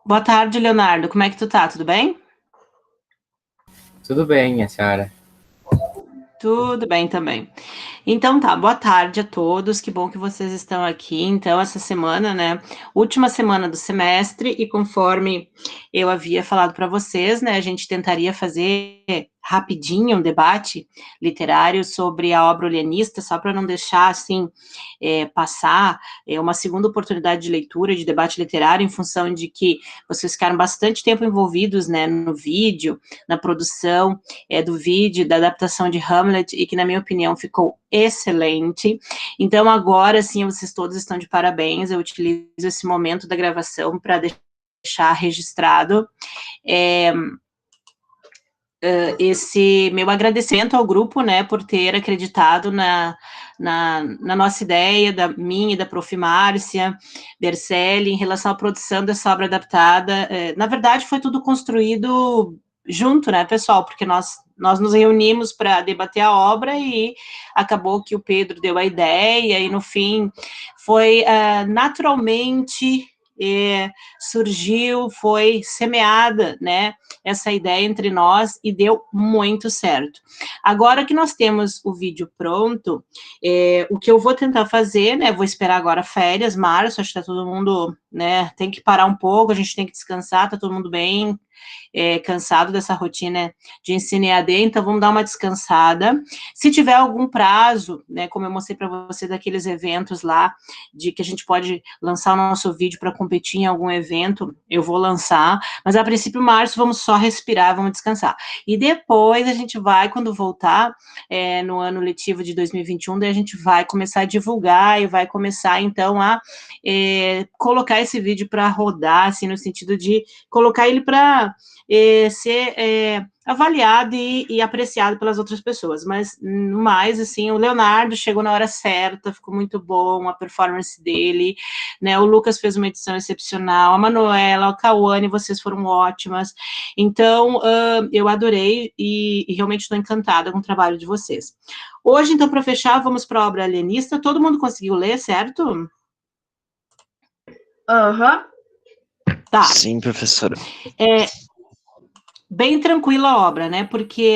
Boa tarde, Leonardo. Como é que tu tá? Tudo bem? Tudo bem, minha senhora. Tudo bem também. Então tá, boa tarde a todos. Que bom que vocês estão aqui. Então, essa semana, né, última semana do semestre, e conforme eu havia falado para vocês, né, a gente tentaria fazer rapidinho um debate literário sobre a obra Alienista, só para não deixar assim passar uma segunda oportunidade de leitura, de debate literário, em função de que vocês ficaram bastante tempo envolvidos, né, no vídeo, na produção do vídeo, da adaptação de Hamlet, e que, na minha opinião, ficou excelente. Então, agora sim, vocês todos estão de parabéns. Eu utilizo esse momento da gravação para deixar registrado esse meu agradecimento ao grupo, né, por ter acreditado na nossa ideia, da minha e da Prof. Márcia Bercelli, em relação à produção dessa obra adaptada. Na verdade, foi tudo construído junto, né, pessoal, porque nós nos reunimos para debater a obra e acabou que o Pedro deu a ideia e, no fim, foi naturalmente surgiu, foi semeada, né, essa ideia entre nós e deu muito certo. Agora que nós temos o vídeo pronto, o que eu vou tentar fazer, né, vou esperar agora férias, março, acho que tá todo mundo, né, tem que parar um pouco, a gente tem que descansar, tá todo mundo bem, cansado dessa rotina de ensino EAD, então vamos dar uma descansada. Se tiver algum prazo, né, como eu mostrei para você daqueles eventos lá, de que a gente pode lançar o nosso vídeo para competir em algum evento, eu vou lançar, mas a princípio, março, vamos só respirar, vamos descansar. E depois a gente vai, quando voltar, no ano letivo de 2021, daí a gente vai começar a divulgar e vai começar, então, a colocar esse vídeo para rodar, assim, no sentido de colocar ele para ser avaliado e apreciado pelas outras pessoas. Mas, no mais, assim, o Leonardo chegou na hora certa, ficou muito bom a performance dele, né? O Lucas fez uma edição excepcional, a Manuela, o Cauane, vocês foram ótimas. Então, eu adorei e realmente estou encantada com o trabalho de vocês. Hoje, então, para fechar, vamos para a obra Alienista. Todo mundo conseguiu ler, certo? Aham. Tá. Sim, professora. Bem tranquila a obra, né? Porque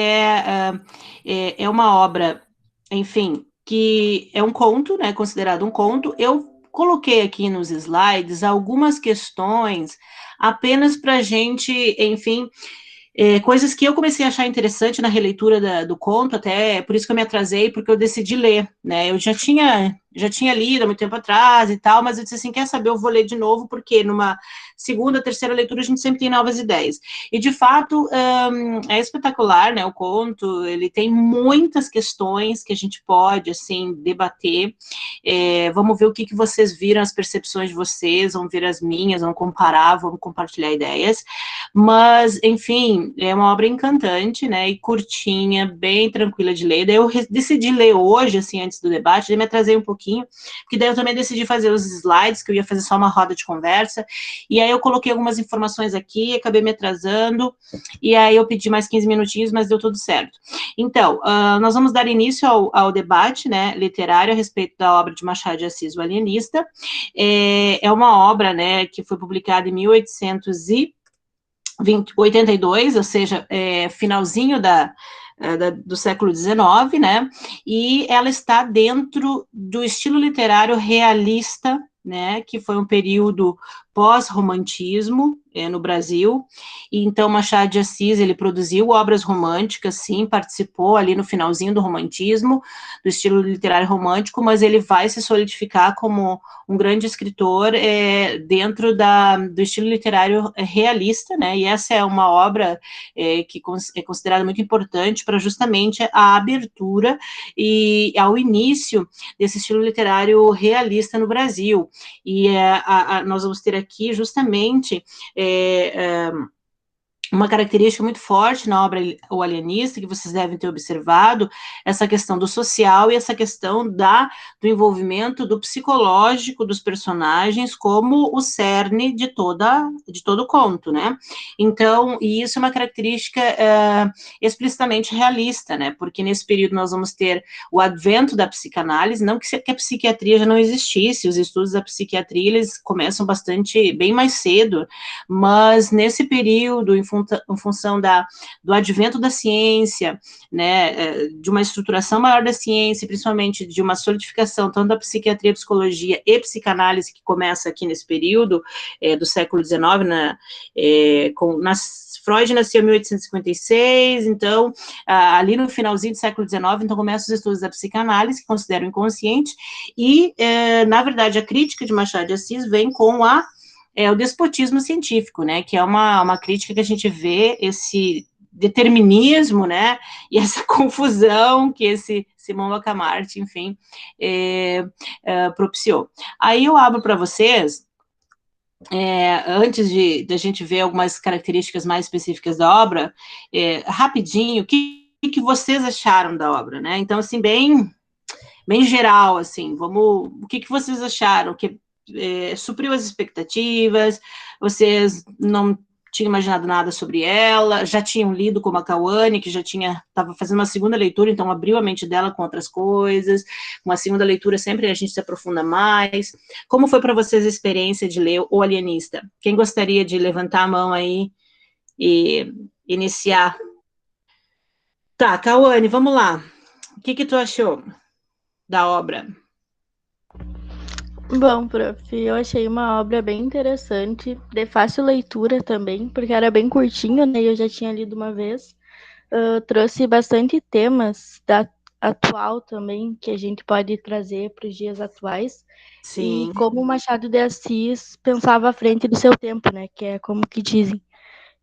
é uma obra, enfim, que é um conto, né? Considerado um conto. Eu coloquei aqui nos slides algumas questões apenas para a gente, enfim, coisas que eu comecei a achar interessante na releitura do conto, até por isso que eu me atrasei, porque eu decidi ler, né? Eu já tinha lido há muito tempo atrás e tal, mas eu disse assim, quer saber, eu vou ler de novo, porque numa segunda, terceira leitura a gente sempre tem novas ideias. E, de fato, é espetacular, né, o conto, ele tem muitas questões que a gente pode, assim, debater. Vamos ver o que vocês viram, as percepções de vocês, vamos ver as minhas, vamos comparar, vamos compartilhar ideias. Mas, enfim, é uma obra encantante, né, e curtinha, bem tranquila de ler. Daí eu decidi ler hoje, assim, antes do debate, daí me atrasei um pouquinho, porque daí eu também decidi fazer os slides, que eu ia fazer só uma roda de conversa, e aí eu coloquei algumas informações aqui, acabei me atrasando, e aí eu pedi mais 15 minutinhos, mas deu tudo certo. Então, nós vamos dar início ao debate, né, literário a respeito da obra de Machado de Assis, O Alienista. É uma obra, né, que foi publicada em 1882, ou seja, finalzinho do século XIX, né? E ela está dentro do estilo literário realista, né? Que foi um período pós-romantismo no Brasil. E então Machado de Assis ele produziu obras românticas, sim, participou ali no finalzinho do romantismo, do estilo literário romântico, mas ele vai se solidificar como um grande escritor dentro do estilo literário realista, né? E essa é uma obra que é considerada muito importante para justamente a abertura e ao início desse estilo literário realista no Brasil. E nós vamos ter aqui justamente uma característica muito forte na obra O Alienista, que vocês devem ter observado, essa questão do social e essa questão do envolvimento do psicológico dos personagens como o cerne de todo o conto, né? Então, e isso é uma característica explicitamente realista, né? Porque nesse período nós vamos ter o advento da psicanálise, não que a psiquiatria já não existisse, os estudos da psiquiatria, eles começam bem mais cedo, mas nesse período, em função do advento da ciência, né, de uma estruturação maior da ciência, principalmente de uma solidificação tanto da psiquiatria, psicologia e psicanálise, que começa aqui nesse período do século XIX, Freud nasceu em 1856, então, ali no finalzinho do século XIX, então começam os estudos da psicanálise, que consideram inconsciente, e, na verdade, a crítica de Machado de Assis vem com o despotismo científico, né, que é uma crítica que a gente vê esse determinismo, né, e essa confusão que esse Simão Bacamarte, enfim, propiciou. Aí eu abro para vocês, antes de a gente ver algumas características mais específicas da obra, rapidinho, o que vocês acharam da obra, né? Então, assim, bem geral, assim, o que vocês acharam? Que supriu as expectativas? Vocês não tinham imaginado nada sobre ela? Já tinham lido como a Cauane, que já estava fazendo uma segunda leitura, então abriu a mente dela com outras coisas. Uma segunda leitura sempre a gente se aprofunda mais. Como foi para vocês a experiência de ler O Alienista? Quem gostaria de levantar a mão aí e iniciar? Tá, Cauane, vamos lá. O que tu achou da obra? Bom, prof, eu achei uma obra bem interessante, de fácil leitura também, porque era bem curtinho, né? Eu já tinha lido uma vez. Trouxe bastante temas atual também, que a gente pode trazer para os dias atuais. Sim. E como o Machado de Assis pensava à frente do seu tempo, né? Que é como que dizem.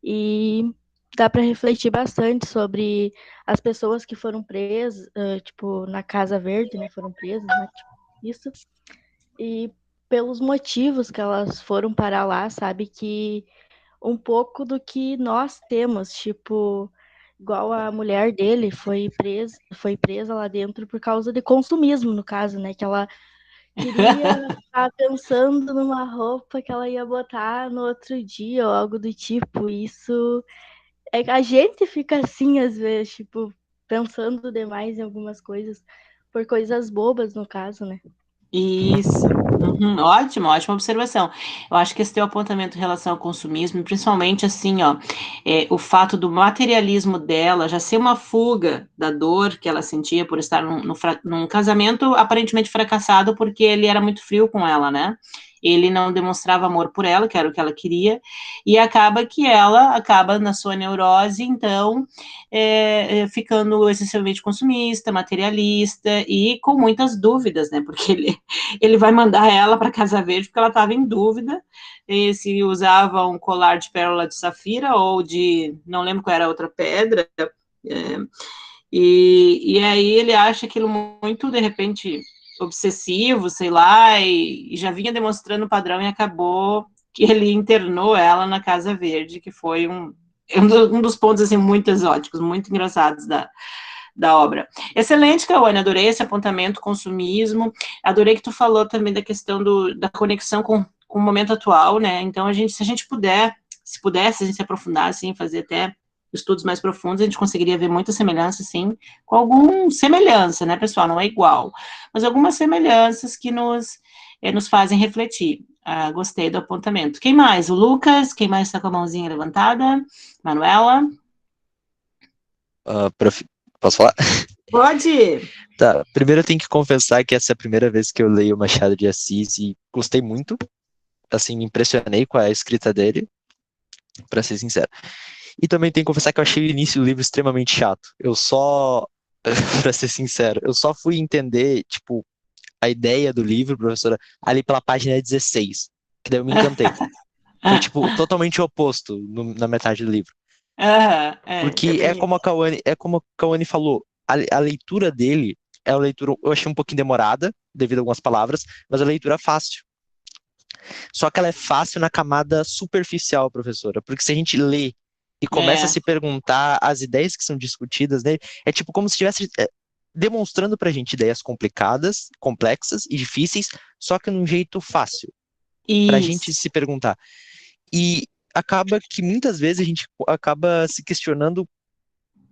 E dá para refletir bastante sobre as pessoas que foram presas, tipo, na Casa Verde, né? Foram presas, né? Tipo, isso. E pelos motivos que elas foram parar lá, sabe? Que um pouco do que nós temos, tipo, igual a mulher dele foi presa lá dentro por causa de consumismo, no caso, né? Que ela queria estar pensando numa roupa que ela ia botar no outro dia ou algo do tipo. Isso a gente fica assim às vezes, tipo, pensando demais em algumas coisas, por coisas bobas, no caso, né? Isso. Uhum, ótima observação. Eu acho que esse teu apontamento em relação ao consumismo, principalmente assim, ó, o fato do materialismo dela já ser uma fuga da dor que ela sentia por estar num casamento aparentemente fracassado, porque ele era muito frio com ela, né? Ele não demonstrava amor por ela, que era o que ela queria, e acaba que ela acaba na sua neurose, então, ficando excessivamente consumista, materialista e com muitas dúvidas, né? Porque ele vai mandar ela para Casa Verde porque ela estava em dúvida se usava um colar de pérola de safira ou não lembro qual era a outra pedra. E aí ele acha aquilo muito, de repente, obsessivo, sei lá, e já vinha demonstrando o padrão e acabou que ele internou ela na Casa Verde, que foi um dos pontos assim, muito exóticos, muito engraçados da obra. Excelente, Cauane, adorei esse apontamento, consumismo, adorei que tu falou também da questão da conexão com o momento atual, né, então se a gente pudesse, a gente se aprofundar, assim, fazer até estudos mais profundos, a gente conseguiria ver muita semelhança, sim, com alguma semelhança, né, pessoal, não é igual, mas algumas semelhanças que nos fazem refletir. Gostei do apontamento. Quem mais? O Lucas? Quem mais está com a mãozinha levantada? Manuela? Posso falar? Pode! Tá, primeiro eu tenho que confessar que essa é a primeira vez que eu leio Machado de Assis e gostei muito, assim, me impressionei com a escrita dele, pra ser sincero. E também tenho que confessar que eu achei o início do livro extremamente chato. Pra ser sincero, eu só fui entender, tipo, a ideia do livro, professora, ali pela página 16, que daí eu me encantei. Foi, tipo, totalmente oposto na metade do livro. É Porque bem isso. é como a Cauane falou, a leitura dele é uma leitura, eu achei um pouquinho demorada, devido a algumas palavras, mas a leitura é fácil. Só que ela é fácil na camada superficial, professora, porque se a gente lê e começa a se perguntar as ideias que são discutidas nele. É tipo como se estivesse demonstrando pra gente ideias complicadas, complexas e difíceis, só que num jeito fácil, pra gente Isso. se perguntar. E acaba que muitas vezes a gente acaba se questionando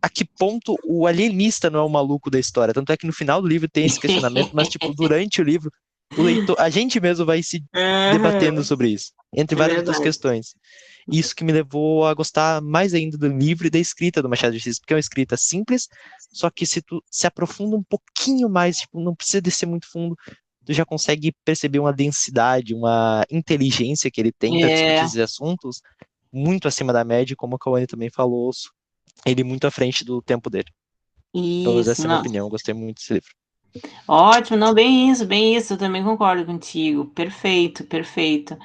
a que ponto o alienista não é o maluco da história. Tanto é que no final do livro tem esse questionamento, mas tipo, durante o livro, o leitor, a gente mesmo vai se debatendo sobre isso, entre É várias outras verdade. questões. Isso que me levou a gostar mais ainda do livro e da escrita do Machado de Assis, porque é uma escrita simples, só que se tu se aprofunda um pouquinho mais, tipo, não precisa descer muito fundo, tu já consegue perceber uma densidade, uma inteligência que ele tem para discutir esses assuntos muito acima da média, como a Cauane também falou, ele muito à frente do tempo dele. Pelo menos Isso, essa é a minha não. opinião, eu gostei muito desse livro. Ótimo, não, bem isso, eu também concordo contigo. Perfeito, perfeito.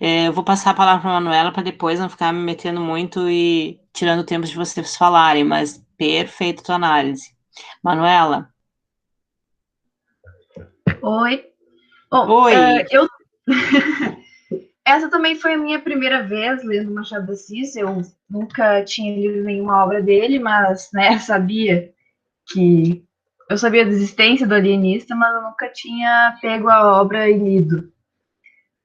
Eu vou passar a palavra para a Manuela para depois não ficar me metendo muito e tirando o tempo de vocês falarem, mas perfeito tua análise. Manuela? Oi. Bom, Oi. eu essa também foi a minha primeira vez lendo Machado de Assis. Eu nunca tinha lido nenhuma obra dele, mas, né, que eu sabia da existência do alienista, mas eu nunca tinha pego a obra e lido.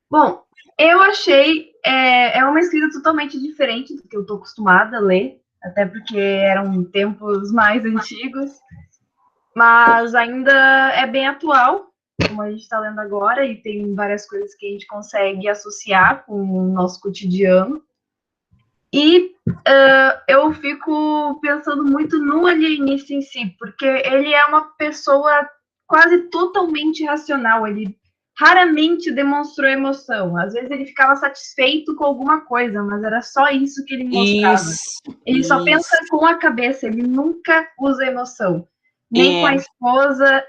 Bom, eu achei é uma escrita totalmente diferente do que eu estou acostumada a ler, até porque eram tempos mais antigos, mas ainda é bem atual, como a gente está lendo agora, e tem várias coisas que a gente consegue associar com o nosso cotidiano. E eu fico pensando muito no alienista em si, porque ele é uma pessoa quase totalmente racional, ele raramente demonstrou emoção. Às vezes ele ficava satisfeito com alguma coisa, mas era só isso que ele mostrava. Ele só pensa com a cabeça, ele nunca usa emoção. Nem com a esposa,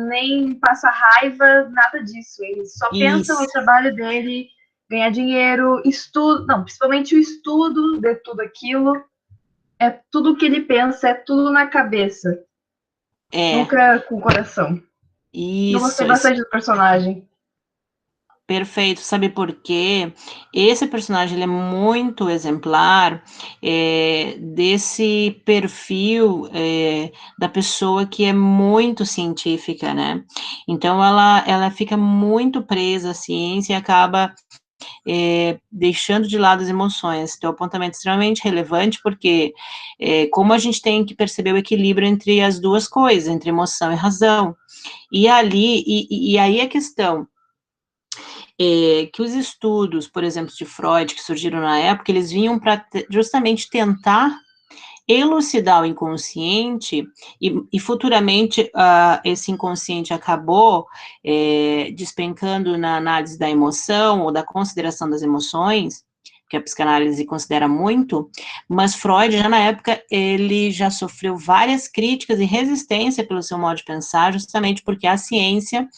nem passa raiva, nada disso. Ele só pensa no trabalho dele, ganhar dinheiro, estudo, não, principalmente o estudo de tudo aquilo. É tudo que ele pensa, é tudo na cabeça. Nunca com o coração. Eu gostei bastante do personagem. Perfeito, sabe por quê? Esse personagem ele é muito exemplar desse perfil da pessoa que é muito científica, né? Então ela fica muito presa à ciência e acaba deixando de lado as emoções. Teu apontamento é extremamente relevante, porque como a gente tem que perceber o equilíbrio entre as duas coisas, entre emoção e razão. E aí a questão que os estudos, por exemplo, de Freud, que surgiram na época, eles vinham para justamente tentar elucidar o inconsciente e futuramente esse inconsciente acabou despencando na análise da emoção ou da consideração das emoções, que a psicanálise considera muito, mas Freud, já na época, ele já sofreu várias críticas e resistência pelo seu modo de pensar, justamente porque a ciência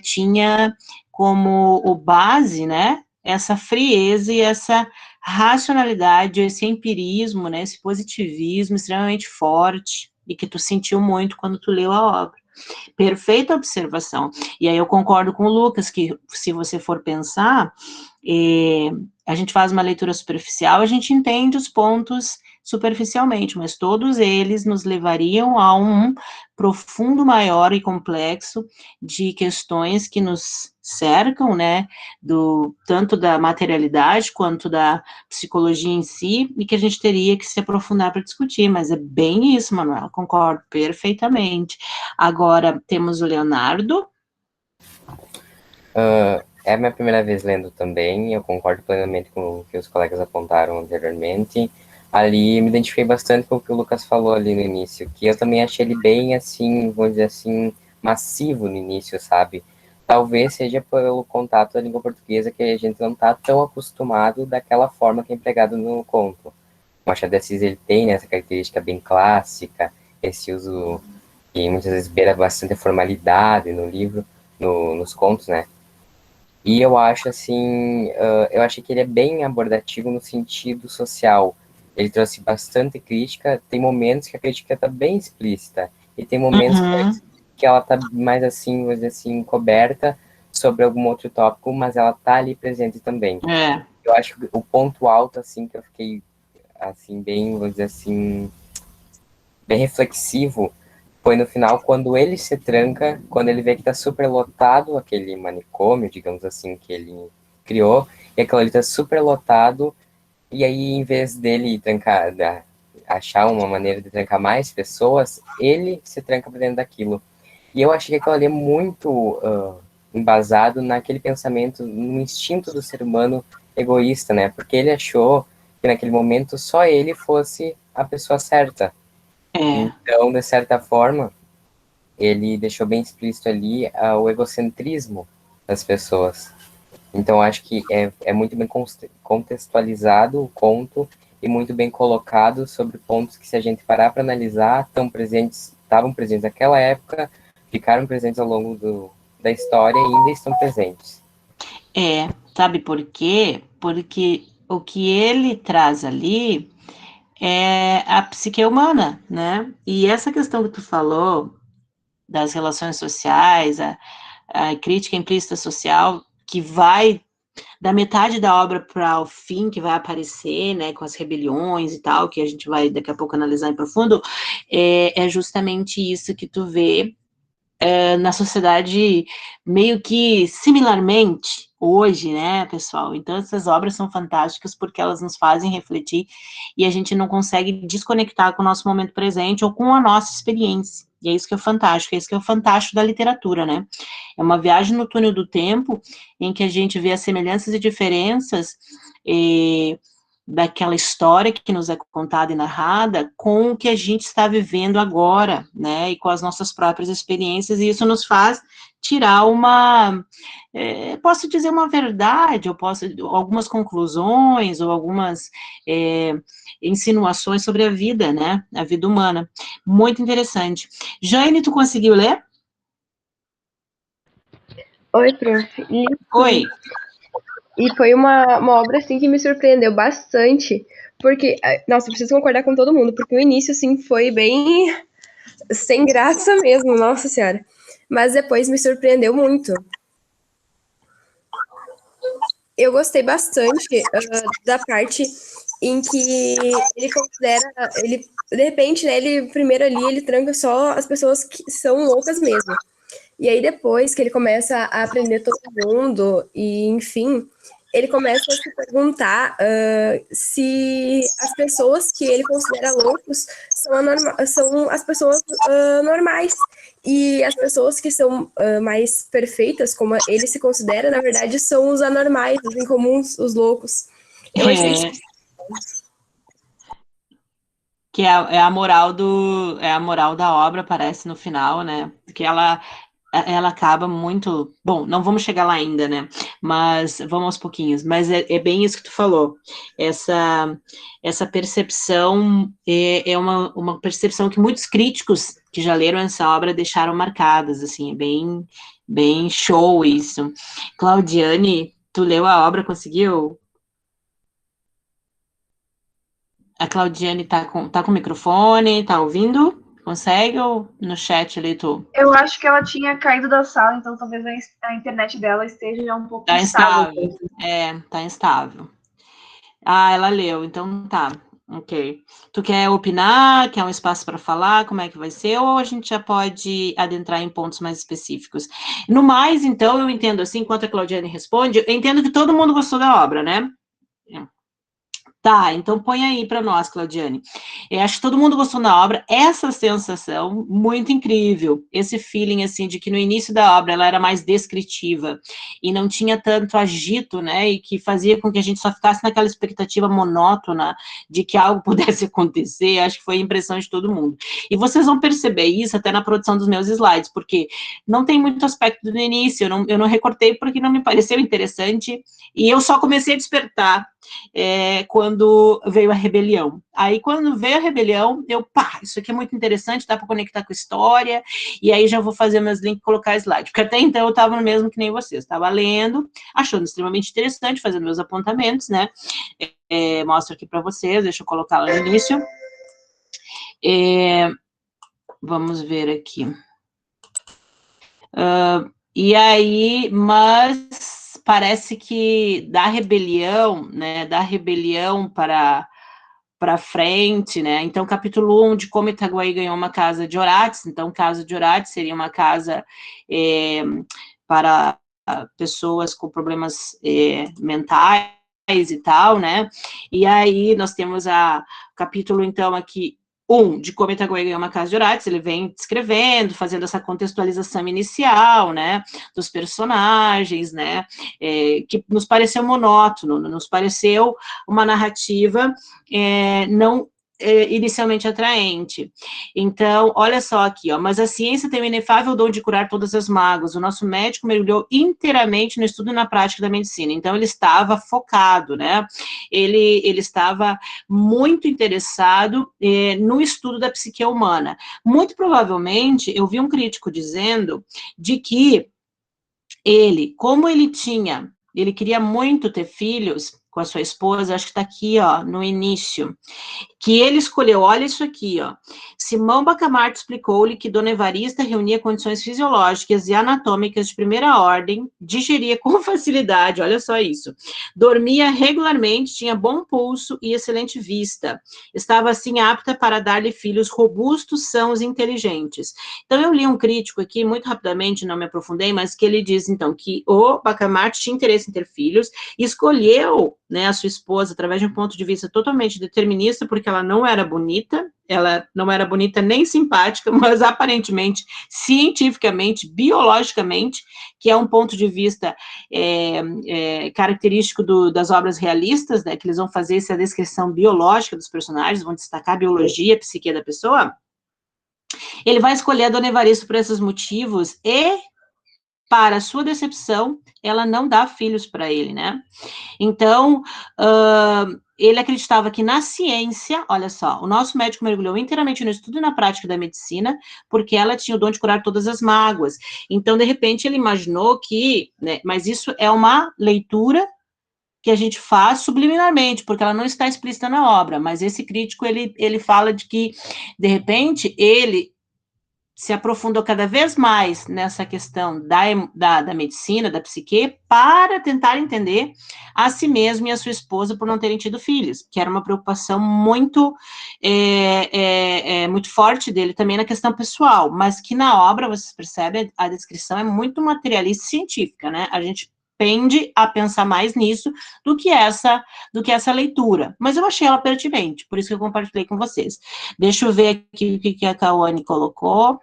tinha como o base, né, essa frieza e essa racionalidade, esse empirismo, né, esse positivismo extremamente forte e que tu sentiu muito quando tu leu a obra. Perfeita observação. E aí eu concordo com o Lucas que se você for pensar, a gente faz uma leitura superficial, a gente entende os pontos superficialmente, mas todos eles nos levariam a um profundo maior e complexo de questões que nos cercam, né, tanto da materialidade quanto da psicologia em si, e que a gente teria que se aprofundar para discutir, mas é bem isso, Manuela, concordo perfeitamente. Agora, temos o Leonardo. É a minha primeira vez lendo também, eu concordo plenamente com o que os colegas apontaram anteriormente. Ali me identifiquei bastante com o que o Lucas falou ali no início, que eu também achei ele bem, assim, vamos dizer assim, massivo no início, sabe? Talvez seja pelo contato da língua portuguesa que a gente não está tão acostumado daquela forma que é empregado no conto. O Machado de Assis, ele tem, né, essa característica bem clássica, esse uso que muitas vezes beira bastante a formalidade no livro, nos contos, né? E eu acho assim, eu achei que ele é bem abordativo no sentido social. Ele trouxe bastante crítica, tem momentos que a crítica está bem explícita, e tem momentos que ela está mais assim, vamos dizer assim, coberta sobre algum outro tópico, mas ela está ali presente também. Eu acho que o ponto alto, assim, que eu fiquei assim, bem, vamos dizer assim, bem reflexivo, foi no final, quando ele se tranca, quando ele vê que tá super lotado aquele manicômio, digamos assim, que ele criou, e aquilo ali tá super lotado, e aí, em vez dele trancar, achar uma maneira de trancar mais pessoas, ele se tranca pra dentro daquilo. E eu achei que aquilo ali é muito embasado naquele pensamento, no instinto do ser humano egoísta, né? Porque ele achou que naquele momento só ele fosse a pessoa certa. Então, de certa forma, ele deixou bem explícito ali o egocentrismo das pessoas. Então, acho que é muito bem contextualizado o conto e muito bem colocado sobre pontos que, se a gente parar para analisar, estavam presentes naquela época, ficaram presentes ao longo da história e ainda estão presentes. Sabe por quê? Porque o que ele traz ali é a psique humana, né? E essa questão que tu falou das relações sociais, a crítica implícita social, que vai da metade da obra para o fim, que vai aparecer, né, com as rebeliões e tal, que a gente vai daqui a pouco analisar em profundo, é justamente isso que tu vê na sociedade meio que similarmente hoje, né, pessoal? Então, essas obras são fantásticas porque elas nos fazem refletir e a gente não consegue desconectar com o nosso momento presente ou com a nossa experiência. E é isso que é fantástico, é isso que é o fantástico da literatura, né? É uma viagem no túnel do tempo em que a gente vê as semelhanças e diferenças daquela história que nos é contada e narrada com o que a gente está vivendo agora, né, e com as nossas próprias experiências, e isso nos faz tirar posso dizer uma verdade, algumas conclusões, ou algumas insinuações sobre a vida, né, a vida humana. Muito interessante. Jane, tu conseguiu ler? Oi, prof. Oi. E foi uma obra, assim, que me surpreendeu bastante, porque, nossa, eu preciso concordar com todo mundo, porque o início, assim, foi bem sem graça mesmo, nossa senhora. Mas depois me surpreendeu muito. Eu gostei bastante da parte em que ele considera, de repente, né, ele primeiro ali, ele tranca só as pessoas que são loucas mesmo. E aí depois que ele começa a aprender todo mundo, e enfim, ele começa a se perguntar se as pessoas que ele considera loucos são as pessoas normais. E as pessoas que são mais perfeitas, como ele se considera, na verdade, são os anormais, os incomuns, os loucos. Eu achei isso. Que é a moral da obra, parece no final, né? Que ela acaba muito... Bom, não vamos chegar lá ainda, né? Mas vamos aos pouquinhos. Mas é bem isso que tu falou. Essa percepção é uma percepção que muitos críticos que já leram essa obra deixaram marcadas, assim, é bem show isso. Claudiane, tu leu a obra, conseguiu? A Claudiane tá com o microfone, tá ouvindo? Consegue ou no chat ali tu? Eu acho que ela tinha caído da sala, então talvez a internet dela esteja já um pouco Tá instável. tá instável. Ah, ela leu, então tá. Ok. Tu quer opinar? Quer um espaço para falar? Como é que vai ser? Ou a gente já pode adentrar em pontos mais específicos? No mais, então, eu entendo assim, enquanto a Claudiane responde, eu entendo que todo mundo gostou da obra, né? Tá, então põe aí para nós, Claudiane. Eu acho que todo mundo gostou da obra, essa sensação muito incrível, esse feeling, assim, de que no início da obra ela era mais descritiva e não tinha tanto agito, né, e que fazia com que a gente só ficasse naquela expectativa monótona de que algo pudesse acontecer, acho que foi a impressão de todo mundo. E vocês vão perceber isso até na produção dos meus slides, porque não tem muito aspecto do início, eu não recortei porque não me pareceu interessante, e eu só comecei a despertar quando veio a rebelião. Aí, quando veio a rebelião, isso aqui é muito interessante, dá para conectar com a história, e aí já vou fazer meus links e colocar slide. Porque até então eu estava no mesmo que nem vocês, estava lendo, achando extremamente interessante, fazendo meus apontamentos, né? Mostro aqui para vocês, deixa eu colocar lá no início. Vamos ver aqui. E aí, mas parece que da rebelião, né, da rebelião para para frente, né? Então, capítulo 1 de como Itaguaí ganhou uma casa de Orates. Então, casa de Orates seria uma casa para pessoas com problemas mentais e tal, né? E aí nós temos o capítulo, então, aqui, 1 de como Itaguaí ganhou uma casa de Orates. Ele vem descrevendo, fazendo essa contextualização inicial, né, dos personagens, né, que nos pareceu monótono, nos pareceu uma narrativa não inicialmente atraente. Então, olha só aqui, ó, mas a ciência tem o inefável dom de curar todas as mágoas. O nosso médico mergulhou inteiramente no estudo e na prática da medicina. Então, ele estava focado, né? Ele estava muito interessado no estudo da psique humana. Muito provavelmente, eu vi um crítico dizendo de que ele, como ele queria muito ter filhos com a sua esposa, acho que está aqui, ó, no início, que ele escolheu, olha isso aqui, ó. Simão Bacamarte explicou-lhe que Dona Evarista reunia condições fisiológicas e anatômicas de primeira ordem, digeria com facilidade, olha só isso, dormia regularmente, tinha bom pulso e excelente vista, estava assim apta para dar-lhe filhos robustos, sãos e inteligentes. Então eu li um crítico aqui, muito rapidamente, não me aprofundei, mas que ele diz, então, que o Bacamarte tinha interesse em ter filhos, e escolheu, né, a sua esposa através de um ponto de vista totalmente determinista, porque ela não era bonita nem simpática, mas aparentemente, cientificamente, biologicamente, que é um ponto de vista característico das obras realistas, né, que eles vão fazer essa descrição biológica dos personagens, vão destacar a biologia, a psique da pessoa. Ele vai escolher a Dona Evarista por esses motivos e, para sua decepção, ela não dá filhos para ele, né? Então, ele acreditava que na ciência, olha só, o nosso médico mergulhou inteiramente no estudo e na prática da medicina, porque ela tinha o dom de curar todas as mágoas. Então, de repente, ele imaginou que, né, mas isso é uma leitura que a gente faz subliminarmente, porque ela não está explícita na obra, mas esse crítico, ele fala de que, de repente, ele se aprofundou cada vez mais nessa questão da medicina, da psique, para tentar entender a si mesmo e a sua esposa por não terem tido filhos, que era uma preocupação muito, muito forte dele também na questão pessoal, mas que na obra, vocês percebem, a descrição é muito materialista e científica, né? A gente tende a pensar mais nisso do que essa leitura, mas eu achei ela pertinente, por isso que eu compartilhei com vocês. Deixa eu ver aqui o que a Cauane colocou.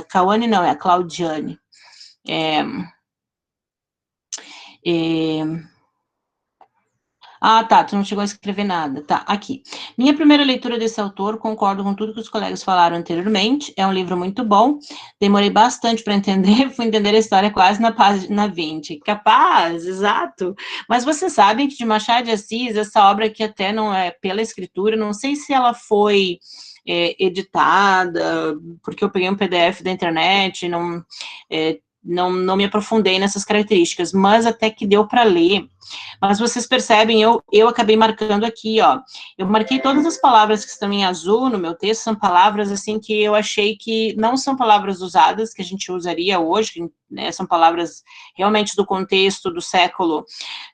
Cauane não, é a Claudiane. Ah, tá, tu não chegou a escrever nada. Tá, aqui. Minha primeira leitura desse autor, concordo com tudo que os colegas falaram anteriormente, é um livro muito bom, demorei bastante para entender, fui entender a história quase na página 20. Capaz, exato. Mas vocês sabem que de Machado de Assis, essa obra aqui até não é pela escritura, não sei se ela foi editada, porque eu peguei um PDF da internet, não me aprofundei nessas características, mas até que deu para ler. Mas vocês percebem, eu acabei marcando aqui, ó, eu marquei todas as palavras que estão em azul no meu texto, são palavras, assim, que eu achei que não são palavras usadas, que a gente usaria hoje, né, são palavras realmente do contexto do século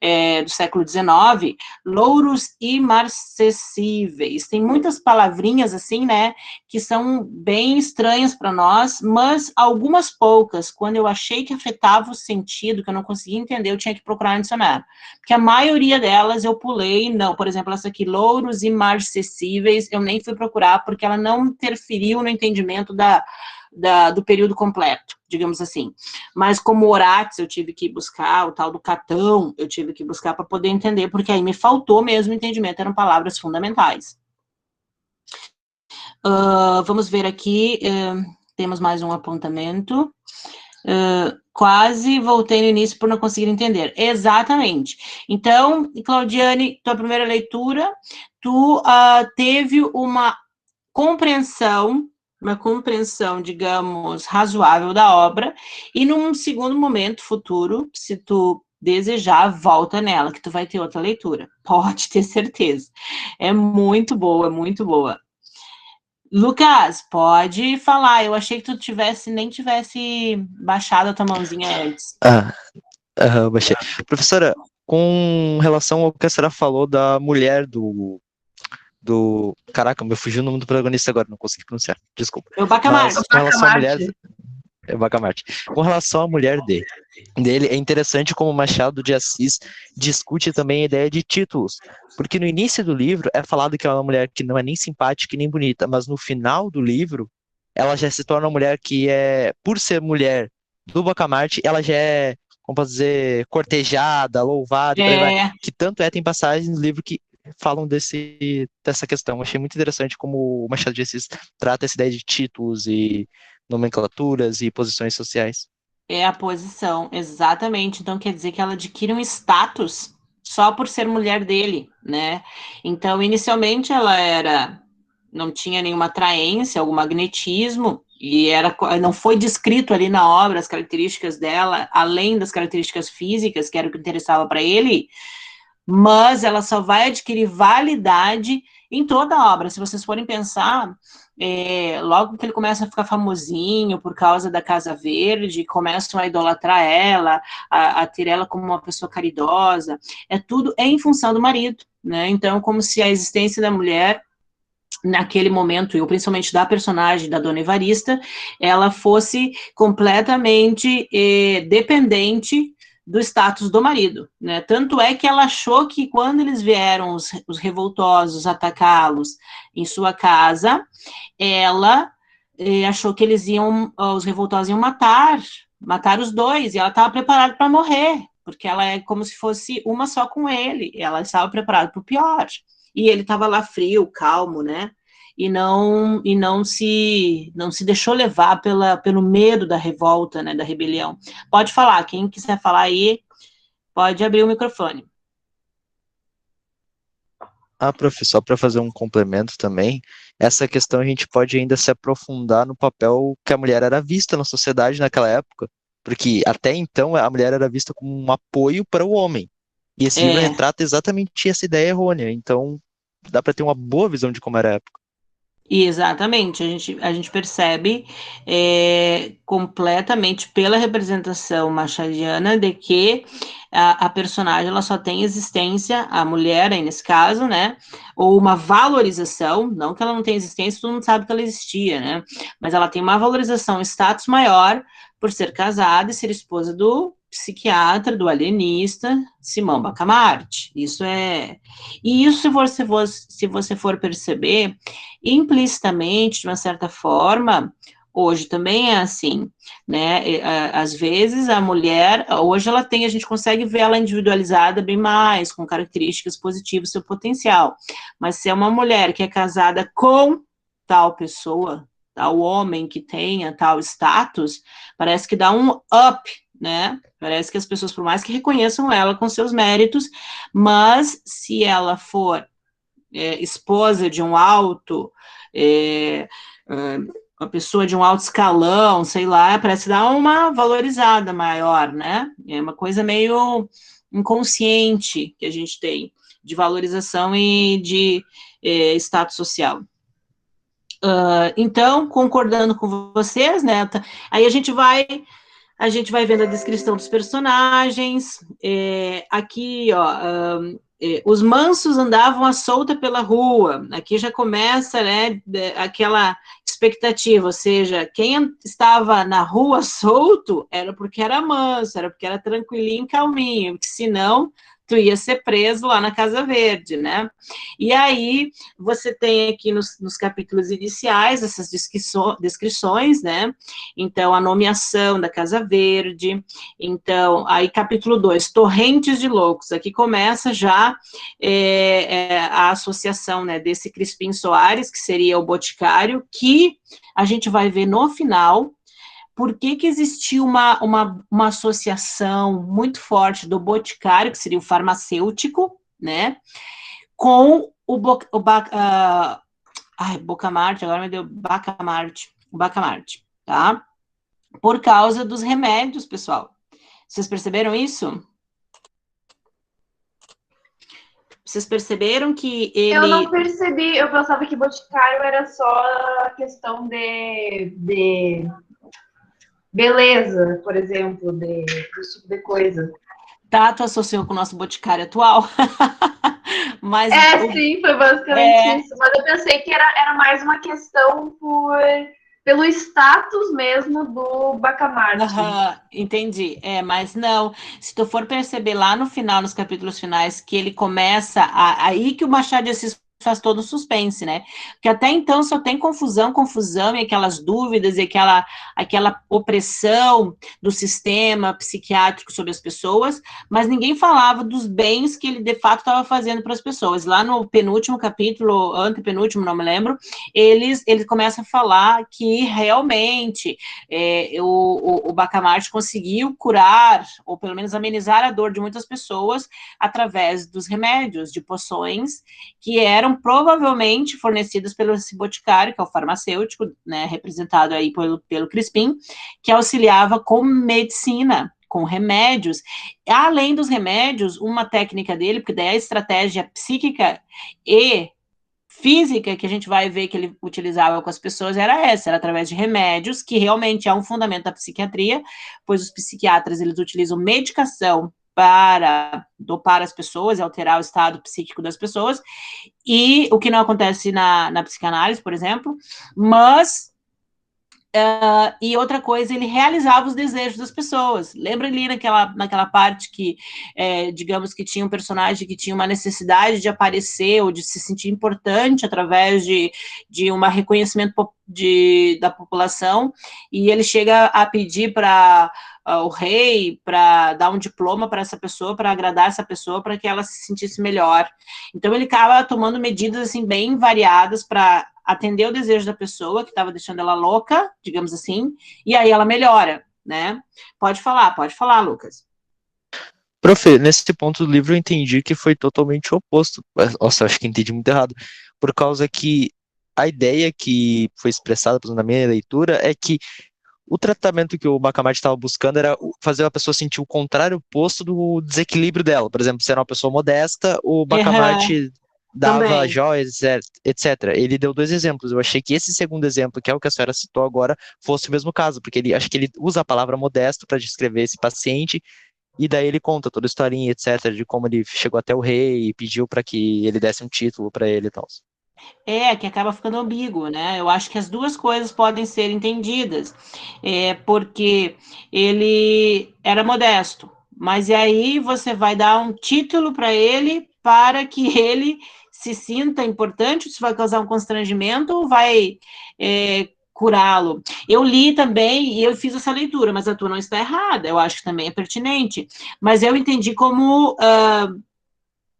XIX, louros imarcessíveis, tem muitas palavrinhas, assim, né, que são bem estranhas para nós, mas algumas poucas, quando eu achei que afetava o sentido, que eu não conseguia entender, eu tinha que procurar no dicionário. Porque a maioria delas eu pulei, não, por exemplo, essa aqui, louros imarcessíveis, eu nem fui procurar, porque ela não interferiu no entendimento do período completo, digamos assim. Mas como Orates eu tive que buscar, o tal do Catão, eu tive que buscar para poder entender, porque aí me faltou mesmo entendimento, eram palavras fundamentais. Vamos ver aqui, temos mais um apontamento. Quase voltei no início por não conseguir entender. Exatamente. Então, Claudiane, tua primeira leitura, tu teve uma compreensão, digamos, razoável da obra, e num segundo momento futuro, se tu desejar, volta nela, que tu vai ter outra leitura. Pode ter certeza. É muito boa, muito boa. Lucas, pode falar. Eu achei que tu nem tivesse baixado a tua mãozinha antes. Baixei. Professora, com relação ao que a senhora falou da mulher do Caraca, me fugiu o nome do protagonista agora, não consegui pronunciar, desculpa. É o Bacamarte. Mas com relação à mulher... É Bacamarte. Com relação à mulher dele, é interessante como Machado de Assis discute também a ideia de títulos, porque no início do livro é falado que é uma mulher que não é nem simpática e nem bonita, mas no final do livro ela já se torna uma mulher que por ser mulher do Bacamarte, ela já é, como posso dizer, cortejada, louvada, e por aí vai. Que tanto tem passagens no livro que falam dessa questão. Eu achei muito interessante como o Machado de Assis trata essa ideia de títulos e nomenclaturas e posições sociais. É a posição, exatamente. Então quer dizer que ela adquire um status só por ser mulher dele, né? Então, inicialmente ela não tinha nenhuma atraência, algum magnetismo, e não foi descrito ali na obra as características dela, além das características físicas, que era o que interessava para ele, mas ela só vai adquirir validade em toda a obra. Se vocês forem pensar, logo que ele começa a ficar famosinho por causa da Casa Verde, começam a idolatrar ela, a ter ela como uma pessoa caridosa, tudo em função do marido, né? Então, como se a existência da mulher naquele momento, e principalmente da personagem da Dona Evarista, ela fosse completamente dependente do status do marido, né? Tanto é que ela achou que quando eles vieram, os revoltosos, atacá-los em sua casa, ela achou que os revoltosos iam matar os dois, e ela estava preparada para morrer, porque ela é como se fosse uma só com ele, ela estava preparada para o pior. E ele estava lá frio, calmo, né? E não se deixou levar pelo medo da revolta, né, da rebelião. Pode falar, quem quiser falar aí, pode abrir o microfone. Prof, só para fazer um complemento também, essa questão a gente pode ainda se aprofundar no papel que a mulher era vista na sociedade naquela época, porque até então a mulher era vista como um apoio para o homem. E esse livro retrata exatamente essa ideia errônea. Então, dá para ter uma boa visão de como era a época. Exatamente, a gente percebe completamente pela representação machadiana de que a personagem ela só tem existência, a mulher aí nesse caso, né, ou uma valorização, não que ela não tenha existência, todo mundo sabe que ela existia, né, mas ela tem uma valorização, um status maior por ser casada e ser esposa do psiquiatra, do alienista, Simão Bacamarte. Isso se você for perceber, implicitamente, de uma certa forma, hoje também é assim, né? Às vezes a mulher, hoje a gente consegue ver ela individualizada bem mais, com características positivas, seu potencial. Mas se é uma mulher que é casada com tal pessoa, tal homem que tenha tal status, parece que dá um up, né? Parece que as pessoas, por mais que reconheçam ela com seus méritos, mas se ela for esposa de um uma pessoa de um alto escalão, sei lá, parece dar uma valorizada maior, né? É uma coisa meio inconsciente que a gente tem de valorização e de status social. Então, concordando com vocês, né? Aí a gente vai vendo a descrição dos personagens. Aqui, ó, os mansos andavam à solta pela rua. Aqui já começa, né, aquela expectativa, ou seja, quem estava na rua solto era porque era manso, era porque era tranquilinho, calminho, porque senão tu ia ser preso lá na Casa Verde, né? E aí você tem aqui nos capítulos iniciais essas descrições, né? Então, a nomeação da Casa Verde. Então, aí capítulo 2, Torrentes de Loucos. Aqui começa já a associação, né, desse Crispim Soares, que seria o boticário, que a gente vai ver no final por que existiu uma associação muito forte do boticário, que seria o farmacêutico, né, com o Bacamarte, agora me deu Bacamarte, tá? Por causa dos remédios, pessoal. Vocês perceberam isso? Vocês perceberam que ele... Eu não percebi, eu pensava que boticário era só questão de beleza, por exemplo, desse tipo de coisa. Tato associou com o nosso boticário atual. Mas sim, foi basicamente isso. Mas eu pensei que era mais uma questão pelo status mesmo do Bacamarte. Entendi. Mas não. Se tu for perceber lá no final, nos capítulos finais, que ele começa, aí que o Machado de Assis faz todo o suspense, né? Porque até então só tem confusão, e aquelas dúvidas, e aquela opressão do sistema psiquiátrico sobre as pessoas, mas ninguém falava dos bens que ele de fato estava fazendo para as pessoas. Lá no penúltimo capítulo, antepenúltimo, não me lembro, eles começam a falar que realmente o Bacamarte conseguiu curar, ou pelo menos amenizar a dor de muitas pessoas através dos remédios, de poções, que eram provavelmente fornecidas pelo esse boticário, que é o farmacêutico, né, representado aí pelo Crispim, que auxiliava com medicina, com remédios. Além dos remédios, uma técnica dele, porque daí a estratégia psíquica e física que a gente vai ver que ele utilizava com as pessoas era através de remédios, que realmente é um fundamento da psiquiatria, pois os psiquiatras, eles utilizam medicação para dopar as pessoas e alterar o estado psíquico das pessoas, e o que não acontece na psicanálise, por exemplo, mas... e outra coisa, ele realizava os desejos das pessoas. Lembra ali naquela parte que, digamos que tinha um personagem que tinha uma necessidade de aparecer ou de se sentir importante através de um reconhecimento da população, e ele chega a pedir para o rei para dar um diploma para essa pessoa, para agradar essa pessoa, para que ela se sentisse melhor. Então ele acaba tomando medidas assim bem variadas para atender o desejo da pessoa, que estava deixando ela louca, digamos assim, e aí ela melhora, né? Pode falar, Lucas. Profe, nesse ponto do livro eu entendi que foi totalmente o oposto. Nossa, eu acho que entendi muito errado. Por causa que a ideia que foi expressada na minha leitura é que o tratamento que o Bacamarte estava buscando era fazer a pessoa sentir o contrário oposto do desequilíbrio dela. Por exemplo, se era uma pessoa modesta, o Bacamarte dava também joias, etc. Ele deu 2 exemplos. Eu achei que esse segundo exemplo, que é o que a senhora citou agora, fosse o mesmo caso, porque acho que ele usa a palavra modesto para descrever esse paciente, e daí ele conta toda a historinha, etc., de como ele chegou até o rei e pediu para que ele desse um título para ele e tal. Que acaba ficando ambíguo, né? Eu acho que as duas coisas podem ser entendidas, porque ele era modesto, mas e aí você vai dar um título para ele para que ele se sinta importante, isso vai causar um constrangimento ou vai curá-lo? Eu li também e eu fiz essa leitura, mas a tua não está errada, eu acho que também é pertinente, mas eu entendi como...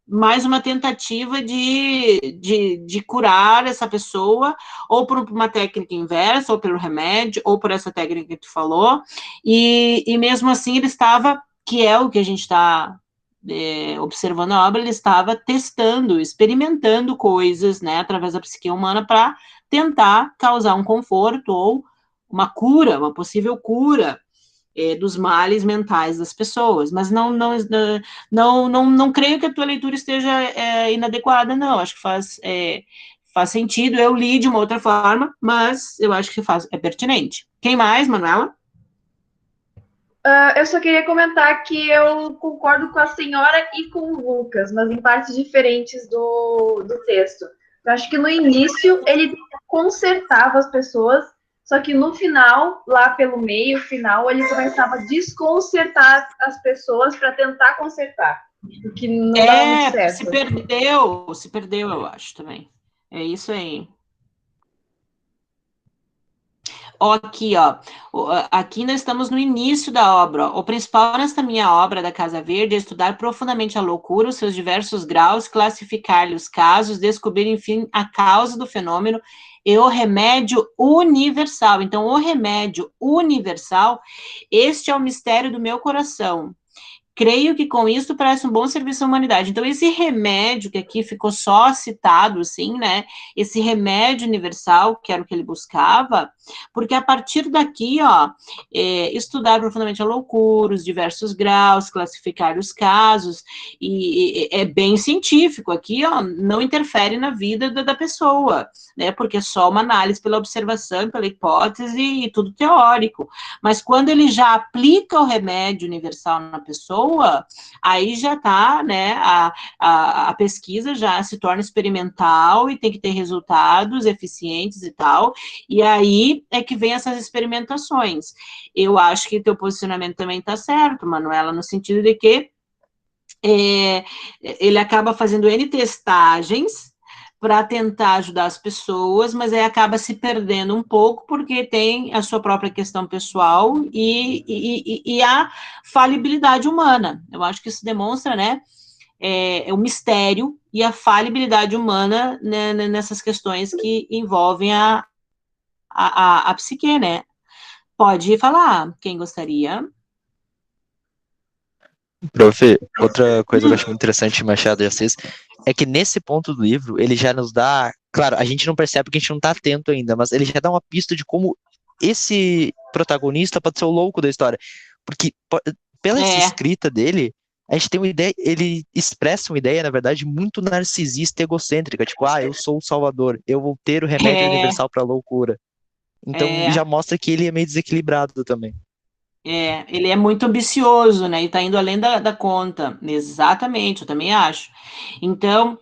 mais uma tentativa de curar essa pessoa, ou por uma técnica inversa, ou pelo remédio, ou por essa técnica que tu falou, e mesmo assim ele estava, que é o que a gente está observando a obra, ele estava testando, experimentando coisas, né, através da psique humana, para tentar causar um conforto, ou uma cura, uma possível cura, dos males mentais das pessoas, mas não creio que a tua leitura esteja inadequada, não, acho que faz sentido, eu li de uma outra forma, mas eu acho que é pertinente. Quem mais, Manuela? Eu só queria comentar que eu concordo com a senhora e com o Lucas, mas em partes diferentes do texto. Eu acho que no início ele consertava as pessoas, só que no final, lá pelo meio, final, ele começava a desconcertar as pessoas para tentar consertar. O que não dava muito certo. Se perdeu, eu acho também. É isso aí. Aqui, aqui nós estamos no início da obra. O principal nesta minha obra da Casa Verde é estudar profundamente a loucura, os seus diversos graus, classificar-lhe os casos, descobrir, enfim, a causa do fenômeno e o remédio universal. Então, o remédio universal, este é o mistério do meu coração. Creio que com isso parece um bom serviço à humanidade. Então, esse remédio que aqui ficou só citado, assim, né? Esse remédio universal, que era o que ele buscava, porque a partir daqui, estudar profundamente a loucura, os diversos graus, classificar os casos, e é bem científico. Aqui, não interfere na vida da pessoa, né? Porque é só uma análise pela observação, pela hipótese e tudo teórico. Mas quando ele já aplica o remédio universal na pessoa, boa, aí já tá, né, a pesquisa já se torna experimental e tem que ter resultados eficientes e tal, e aí é que vem essas experimentações. Eu acho que teu posicionamento também está certo, Manuela, no sentido de que ele acaba fazendo N testagens para tentar ajudar as pessoas, mas aí acaba se perdendo um pouco, porque tem a sua própria questão pessoal e a falibilidade humana. Eu acho que isso demonstra, né, o mistério e a falibilidade humana, né, nessas questões que envolvem a psique, né? Pode falar, quem gostaria? Prof, outra coisa que eu acho muito interessante em Machado de Assis é que nesse ponto do livro ele já nos dá, claro, a gente não percebe porque a gente não tá atento ainda, mas ele já dá uma pista de como esse protagonista pode ser o louco da história, porque pela essa escrita dele, a gente tem uma ideia, ele expressa uma ideia, na verdade, muito narcisista e egocêntrica, tipo, eu sou o salvador, eu vou ter o remédio universal pra loucura. Então já mostra que ele é meio desequilibrado também. Ele é muito ambicioso, né? E tá indo além da conta. Exatamente, eu também acho. Então,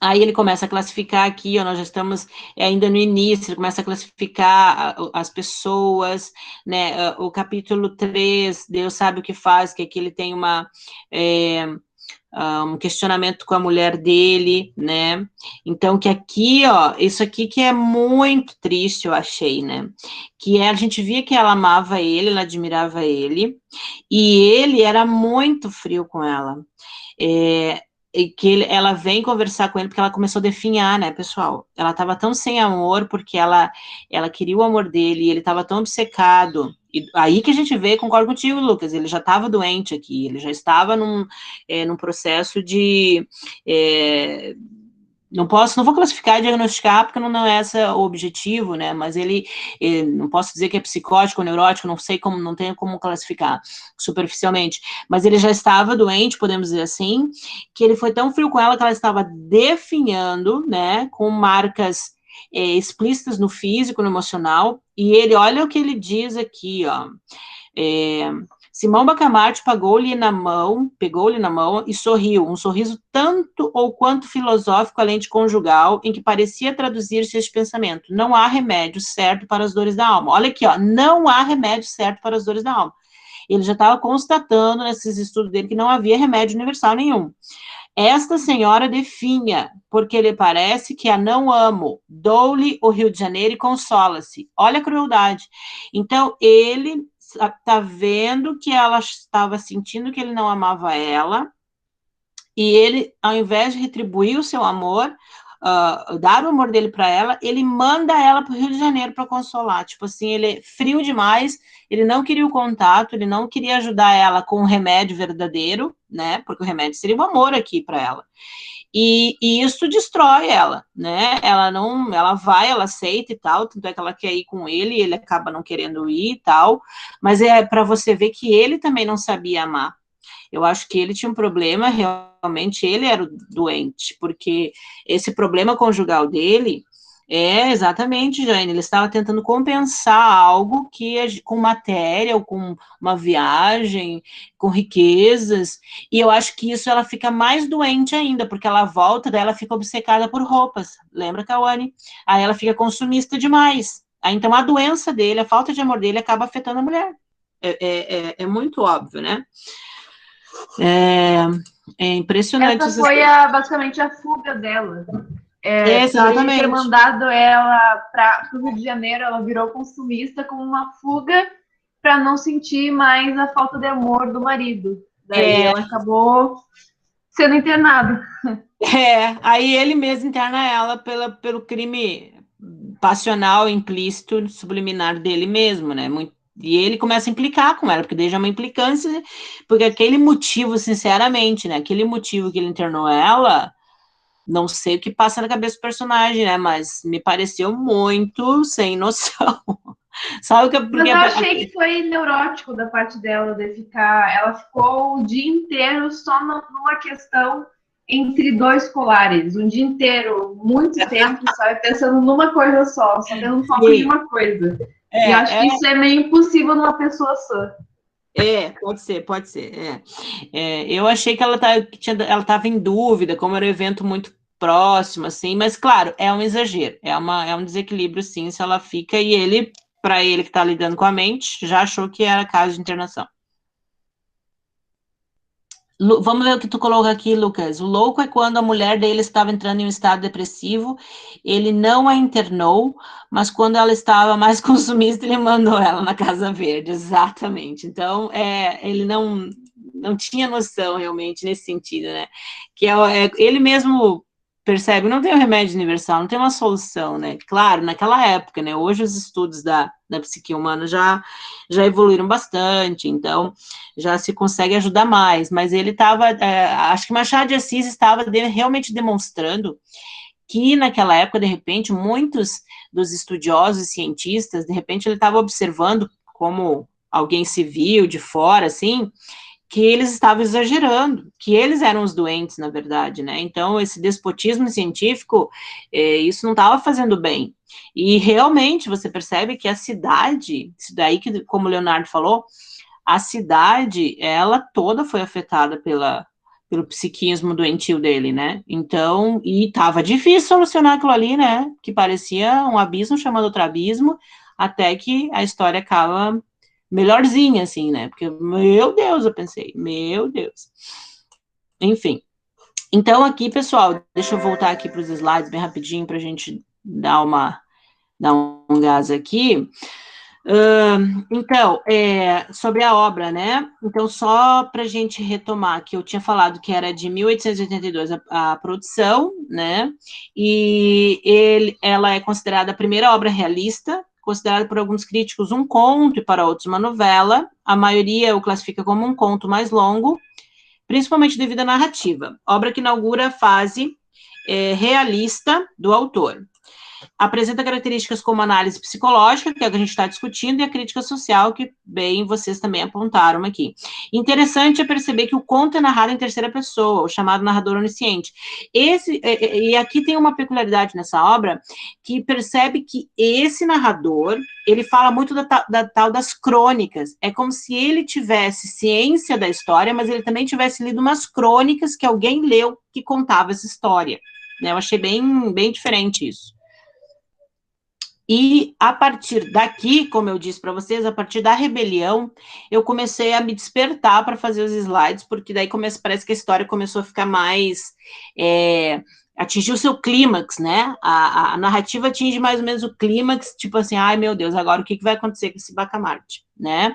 aí ele começa a classificar aqui, nós já estamos ainda no início, ele começa a classificar as pessoas, né? O capítulo 3, Deus sabe o que faz, que aqui ele tem um questionamento com a mulher dele, né? Então, que aqui, isso aqui que é muito triste, eu achei, né? Que a gente via que ela amava ele, ela admirava ele, e ele era muito frio com ela. E que ela vem conversar com ele porque ela começou a definhar, né, pessoal? Ela estava tão sem amor porque ela queria o amor dele e ele estava tão obcecado. E aí que a gente vê, concordo contigo, Lucas, ele já estava doente aqui, ele já estava num processo de... não vou classificar e diagnosticar, porque não é esse o objetivo, né, mas ele não posso dizer que é psicótico ou neurótico, não tenho como classificar superficialmente, mas ele já estava doente, podemos dizer assim, que ele foi tão frio com ela que ela estava definhando, né, com marcas explícitas no físico, no emocional, e ele, olha o que ele diz aqui, Simão Bacamarte pegou-lhe na mão e sorriu, um sorriso tanto ou quanto filosófico, além de conjugal, em que parecia traduzir-se este pensamento: não há remédio certo para as dores da alma. Olha aqui, não há remédio certo para as dores da alma. Ele já estava constatando nesses estudos dele que não havia remédio universal nenhum. Esta senhora definha, porque lhe parece que a não amo, dou-lhe o Rio de Janeiro e consola-se. Olha a crueldade. Então, ele está vendo que ela estava sentindo que ele não amava ela, e ele, ao invés de retribuir o seu amor, dar o amor dele para ela, ele manda ela para o Rio de Janeiro para consolar. Tipo assim, ele é frio demais, ele não queria o contato, ele não queria ajudar ela com um remédio verdadeiro, né? Porque o remédio seria o amor aqui para ela. E isso destrói ela, né? Ela vai, ela aceita e tal, tanto é que ela quer ir com ele, e ele acaba não querendo ir e tal, mas é para você ver que ele também não sabia amar. Eu acho que ele tinha um problema, realmente ele era o doente, porque esse problema conjugal dele exatamente, Jane, ele estava tentando compensar algo que com matéria, ou com uma viagem, com riquezas, e eu acho que isso ela fica mais doente ainda, porque ela volta, daí ela fica obcecada por roupas, lembra, Cauane? Aí ela fica consumista demais. Aí, então a doença dele, a falta de amor dele acaba afetando a mulher. É muito óbvio, né? É impressionante. Essa foi basicamente a fuga dela. Exatamente. Ter mandado ela para o Rio de Janeiro, ela virou consumista como uma fuga para não sentir mais a falta de amor do marido. Daí ela acabou sendo internada. Aí ele mesmo interna ela pelo crime passional, implícito, subliminar dele mesmo, né? E ele começa a implicar com ela, porque daí já é uma implicância, porque aquele motivo, sinceramente, né? Aquele motivo que ele internou ela, não sei o que passa na cabeça do personagem, né? Mas me pareceu muito sem noção. Sabe que Mas eu achei que foi neurótico da parte dela, de ficar. Ela ficou o dia inteiro só numa questão entre dois colares, um dia inteiro, muito tempo, sabe, pensando numa coisa só tendo um foco de uma coisa. E eu acho que isso é meio impossível numa pessoa sã. Pode ser. Eu achei que ela estava em dúvida, como era um evento muito próximo, assim, mas claro, é um exagero, é um desequilíbrio, sim, se ela fica, e ele, para ele que está lidando com a mente, já achou que era caso de internação. Vamos ver o que tu coloca aqui, Lucas. O louco é quando a mulher dele estava entrando em um estado depressivo, ele não a internou, mas quando ela estava mais consumista, ele mandou ela na Casa Verde. Exatamente. Então, ele não tinha noção realmente nesse sentido, né? Que ele mesmo percebe, não tem um remédio universal, não tem uma solução, né? Claro, naquela época, né? Hoje os estudos da psique humana já evoluíram bastante, então já se consegue ajudar mais, mas ele estava, acho que Machado de Assis estava realmente demonstrando que naquela época, de repente, muitos dos estudiosos e cientistas, de repente ele estava observando como alguém civil de fora, assim, que eles estavam exagerando, que eles eram os doentes, na verdade, né? Então, esse despotismo científico, isso não estava fazendo bem. E realmente você percebe que a cidade, isso daí que, como o Leonardo falou, a cidade, ela toda foi afetada pelo psiquismo doentio dele, né? Então, e tava difícil solucionar aquilo ali, né? Que parecia um abismo chamando outro abismo, até que a história acaba melhorzinha, assim, né? Porque, meu Deus, eu pensei, meu Deus. Enfim. Então, aqui, pessoal, deixa eu voltar aqui para os slides bem rapidinho para a gente dar um gás aqui. Então, sobre a obra, né? Então, só para a gente retomar, que eu tinha falado que era de 1882 a produção, né? E ela é considerada a primeira obra realista, considerada por alguns críticos um conto e para outros uma novela. A maioria o classifica como um conto mais longo, principalmente devido à narrativa. Obra que inaugura a fase realista do autor. Apresenta características como análise psicológica, que é o que a gente está discutindo, e a crítica social, que bem vocês também apontaram aqui. Interessante é perceber que o conto é narrado em terceira pessoa, o chamado narrador onisciente. E aqui tem uma peculiaridade nessa obra, que percebe que esse narrador, ele fala muito da tal das crônicas. É como se ele tivesse ciência da história, mas ele também tivesse lido umas crônicas que alguém leu que contava essa história. Né? Eu achei bem diferente isso. E a partir daqui, como eu disse para vocês, a partir da rebelião, eu comecei a me despertar para fazer os slides, porque daí parece que a história começou a ficar mais... atingiu o seu clímax, né? A narrativa atinge mais ou menos o clímax, tipo assim, ai meu Deus, agora o que vai acontecer com esse Bacamarte, né?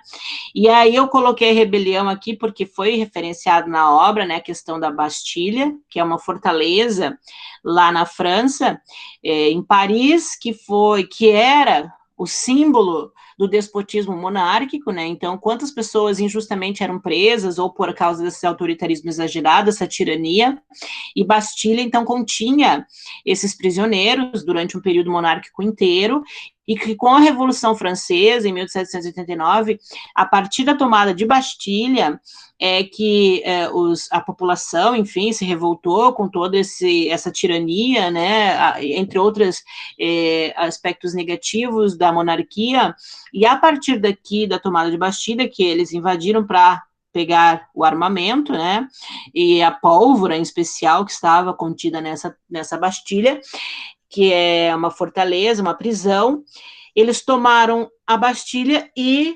E aí eu coloquei a rebelião aqui porque foi referenciado na obra, né, a questão da Bastilha, que é uma fortaleza lá na França, em Paris, que era o símbolo do despotismo monárquico, né? Então, quantas pessoas injustamente eram presas ou por causa desse autoritarismo exagerado, essa tirania, e Bastilha, então, continha esses prisioneiros durante um período monárquico inteiro, e que com a Revolução Francesa, em 1789, a partir da tomada de Bastilha, a população, enfim, se revoltou com toda essa tirania, né, entre outros aspectos negativos da monarquia, e a partir daqui, da tomada de Bastilha, que eles invadiram para pegar o armamento, né, e a pólvora em especial que estava contida nessa Bastilha, que é uma fortaleza, uma prisão. Eles tomaram a Bastilha e,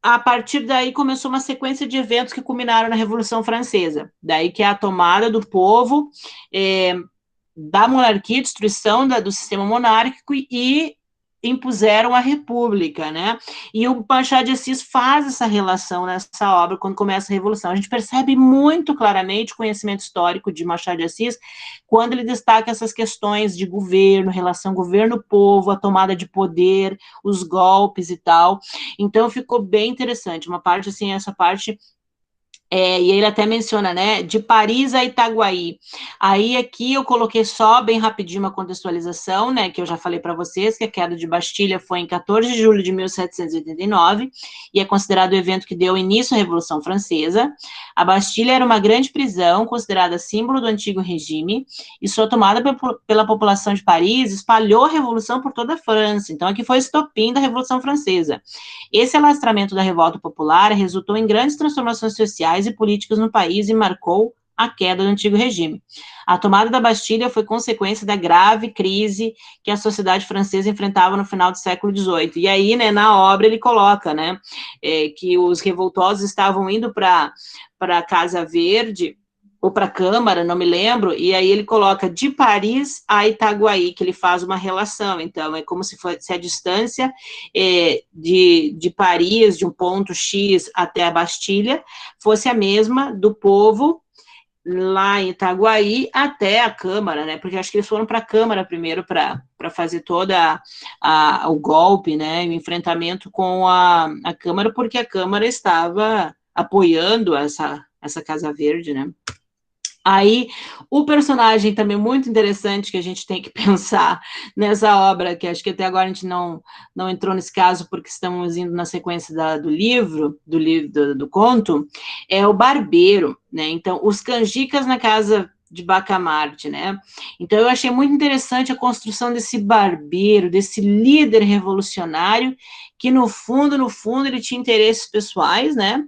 a partir daí, começou uma sequência de eventos que culminaram na Revolução Francesa. Daí que é a tomada do povo, da monarquia, destruição do sistema monárquico e impuseram a república, né? E o Machado de Assis faz essa relação nessa obra quando começa a Revolução. A gente percebe muito claramente o conhecimento histórico de Machado de Assis quando ele destaca essas questões de governo, relação governo-povo, a tomada de poder, os golpes e tal. Então ficou bem interessante. Uma parte, assim, essa parte E ele até menciona, né, de Paris a Itaguaí. Aí aqui eu coloquei só bem rapidinho uma contextualização, né, que eu já falei para vocês, que a queda de Bastilha foi em 14 de julho de 1789, e é considerado o evento que deu início à Revolução Francesa. A Bastilha era uma grande prisão, considerada símbolo do antigo regime, e sua tomada pela população de Paris espalhou a revolução por toda a França. Então aqui foi o estopim da Revolução Francesa. Esse alastramento da revolta popular resultou em grandes transformações sociais e políticas no país e marcou a queda do antigo regime. A tomada da Bastilha foi consequência da grave crise que a sociedade francesa enfrentava no final do século XVIII. E aí, né, na obra ele coloca, né, que os revoltosos estavam indo para a Casa Verde, ou para a Câmara, não me lembro, e aí ele coloca de Paris a Itaguaí, que ele faz uma relação. Então, é como se fosse a distância de Paris, de um ponto X até a Bastilha, fosse a mesma do povo lá em Itaguaí até a Câmara, né? Porque acho que eles foram para a Câmara primeiro para fazer toda o golpe, né? O enfrentamento com a Câmara, porque a Câmara estava apoiando essa Casa Verde, né? Aí, o personagem também muito interessante que a gente tem que pensar nessa obra, que acho que até agora a gente não entrou nesse caso, porque estamos indo na sequência do conto, é o barbeiro, né? Então, os canjicas na casa de Bacamarte, né? Então, eu achei muito interessante a construção desse barbeiro, desse líder revolucionário, que no fundo, ele tinha interesses pessoais, né?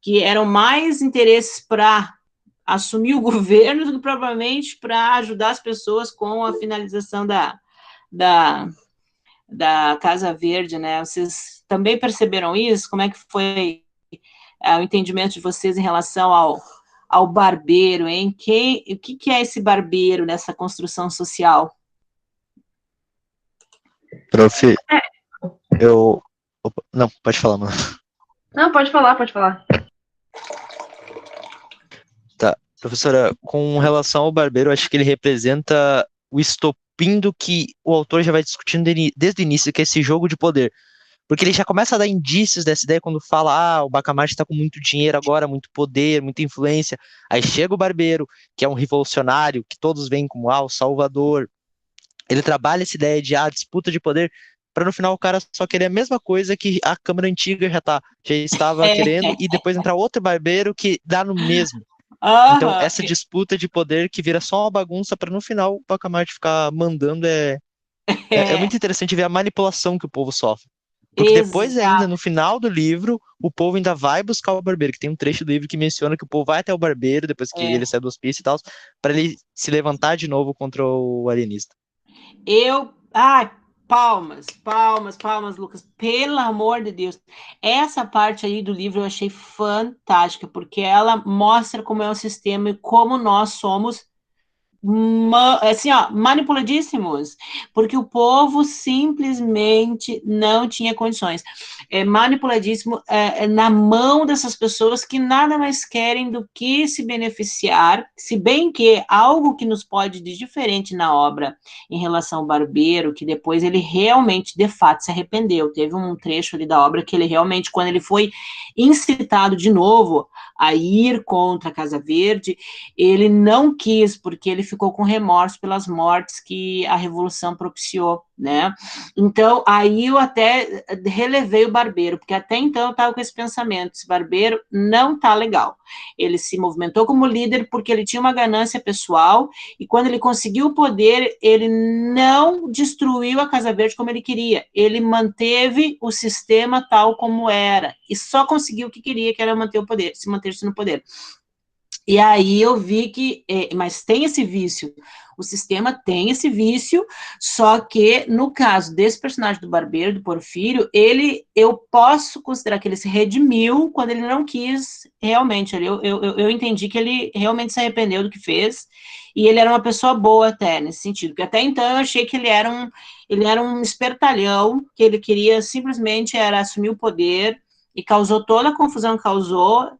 Que eram mais interesses para assumir o governo do que provavelmente para ajudar as pessoas com a finalização da Casa Verde, né? Vocês também perceberam isso? Como é que foi o entendimento de vocês em relação ao barbeiro, hein? O que é esse barbeiro nessa construção social? Prof, Não, pode falar, mano. Não, pode falar. Tá, professora, com relação ao barbeiro, acho que ele representa o estopim do que o autor já vai discutindo desde o início, que é esse jogo de poder. Porque ele já começa a dar indícios dessa ideia quando fala, o Bacamarte está com muito dinheiro agora, muito poder, muita influência. Aí chega o barbeiro, que é um revolucionário, que todos veem como, o salvador. Ele trabalha essa ideia de, disputa de poder, para no final o cara só querer a mesma coisa que a Câmara Antiga já estava querendo, e depois entrar outro barbeiro que dá no mesmo. Então, essa disputa de poder que vira só uma bagunça para no final o Bacamarte ficar mandando é muito interessante ver a manipulação que o povo sofre. Porque depois ainda, no final do livro, o povo ainda vai buscar o barbeiro, que tem um trecho do livro que menciona que o povo vai até o barbeiro, depois que ele sai do hospício e tal, para ele se levantar de novo contra o alienista. Palmas, Lucas, pelo amor de Deus. Essa parte aí do livro eu achei fantástica, porque ela mostra como é o sistema e como nós somos manipuladíssimos, porque o povo simplesmente não tinha condições. Manipuladíssimo na mão dessas pessoas que nada mais querem do que se beneficiar, se bem que algo que nos pode de diferente na obra em relação ao barbeiro, que depois ele realmente, de fato, se arrependeu. Teve um trecho ali da obra que ele realmente, quando ele foi incitado de novo a ir contra a Casa Verde, ele não quis, porque ele ficou com remorso pelas mortes que a Revolução propiciou, né? Então, aí eu até relevei o barbeiro, porque até então eu estava com esse pensamento, esse barbeiro não tá legal. Ele se movimentou como líder porque ele tinha uma ganância pessoal, e quando ele conseguiu o poder, ele não destruiu a Casa Verde como ele queria, ele manteve o sistema tal como era, e só conseguiu o que queria, que era manter o poder, se manter-se no poder. E aí eu vi que, mas tem esse vício, o sistema tem esse vício, só que no caso desse personagem do barbeiro, do Porfírio, eu posso considerar que ele se redimiu quando ele não quis realmente, eu entendi que ele realmente se arrependeu do que fez, e ele era uma pessoa boa até, nesse sentido, porque até então eu achei que ele era um espertalhão, que ele queria simplesmente assumir o poder, e causou toda a confusão que causou,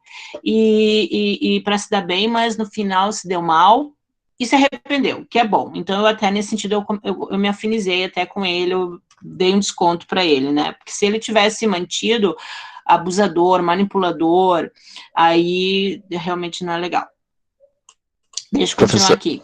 e para se dar bem, mas no final se deu mal, e se arrependeu, que é bom. Então, eu até nesse sentido, eu me afinizei até com ele, eu dei um desconto para ele, né? Porque se ele tivesse mantido abusador, manipulador, aí realmente não é legal. Deixa eu continuar aqui.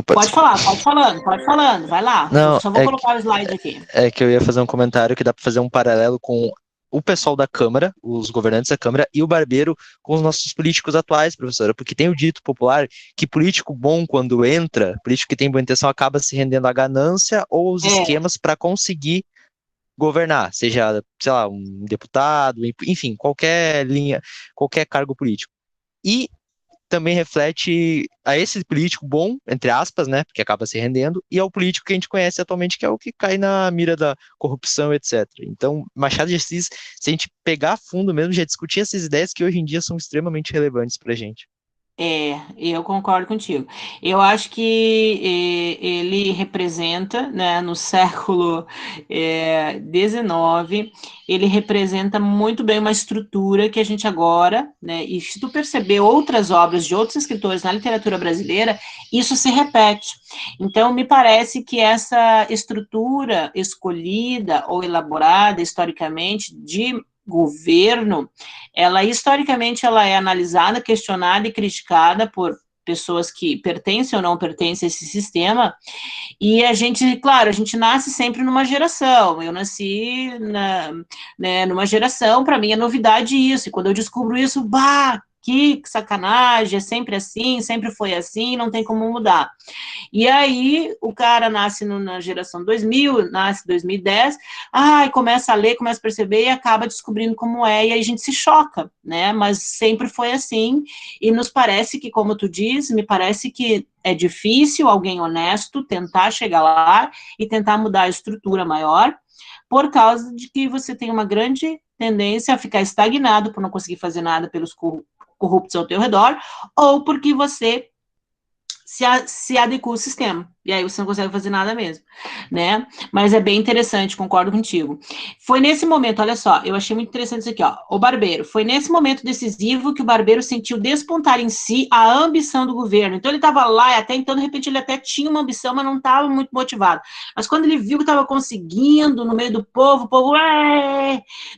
Pode falando, vai lá. Não, eu só vou colocar o slide aqui. É que eu ia fazer um comentário que dá para fazer um paralelo com o pessoal da Câmara, os governantes da Câmara, e o Barbeiro com os nossos políticos atuais, professora, porque tem o dito popular que político bom, quando entra, político que tem boa intenção, acaba se rendendo à ganância ou aos esquemas para conseguir governar, seja, sei lá, um deputado, enfim, qualquer linha, qualquer cargo político. E também reflete a esse político bom, entre aspas, né, porque acaba se rendendo, e ao político que a gente conhece atualmente, que é o que cai na mira da corrupção, etc. Então, Machado de Assis, se a gente pegar a fundo mesmo, já discutir essas ideias que hoje em dia são extremamente relevantes para a gente. Eu concordo contigo. Eu acho que ele representa, né, no século XIX, ele representa muito bem uma estrutura que a gente agora, né, e se tu perceber outras obras de outros escritores na literatura brasileira, isso se repete. Então, me parece que essa estrutura escolhida ou elaborada historicamente de governo, ela historicamente ela é analisada, questionada e criticada por pessoas que pertencem ou não pertencem a esse sistema, e a gente, claro, a gente nasce sempre numa geração, eu nasci numa geração, para mim é novidade isso, e quando eu descubro isso, bah, que sacanagem, é sempre assim, sempre foi assim, não tem como mudar. E aí, o cara nasce na geração 2000, nasce em 2010, e começa a ler, começa a perceber e acaba descobrindo como é, e aí a gente se choca, né? Mas sempre foi assim, e nos parece que, como tu diz, me parece que é difícil alguém honesto tentar chegar lá e tentar mudar a estrutura maior, por causa de que você tem uma grande tendência a ficar estagnado por não conseguir fazer nada pelos corruptos ao teu redor, ou porque você se adequa ao sistema, e aí você não consegue fazer nada mesmo, né? Mas é bem interessante, concordo contigo. Foi nesse momento, olha só, eu achei muito interessante isso aqui, ó, o Barbeiro. Foi nesse momento decisivo que o Barbeiro sentiu despontar em si a ambição do governo. Então ele estava lá, e até então, de repente, ele até tinha uma ambição, mas não estava muito motivado. Mas quando ele viu que estava conseguindo, no meio do povo, o povo,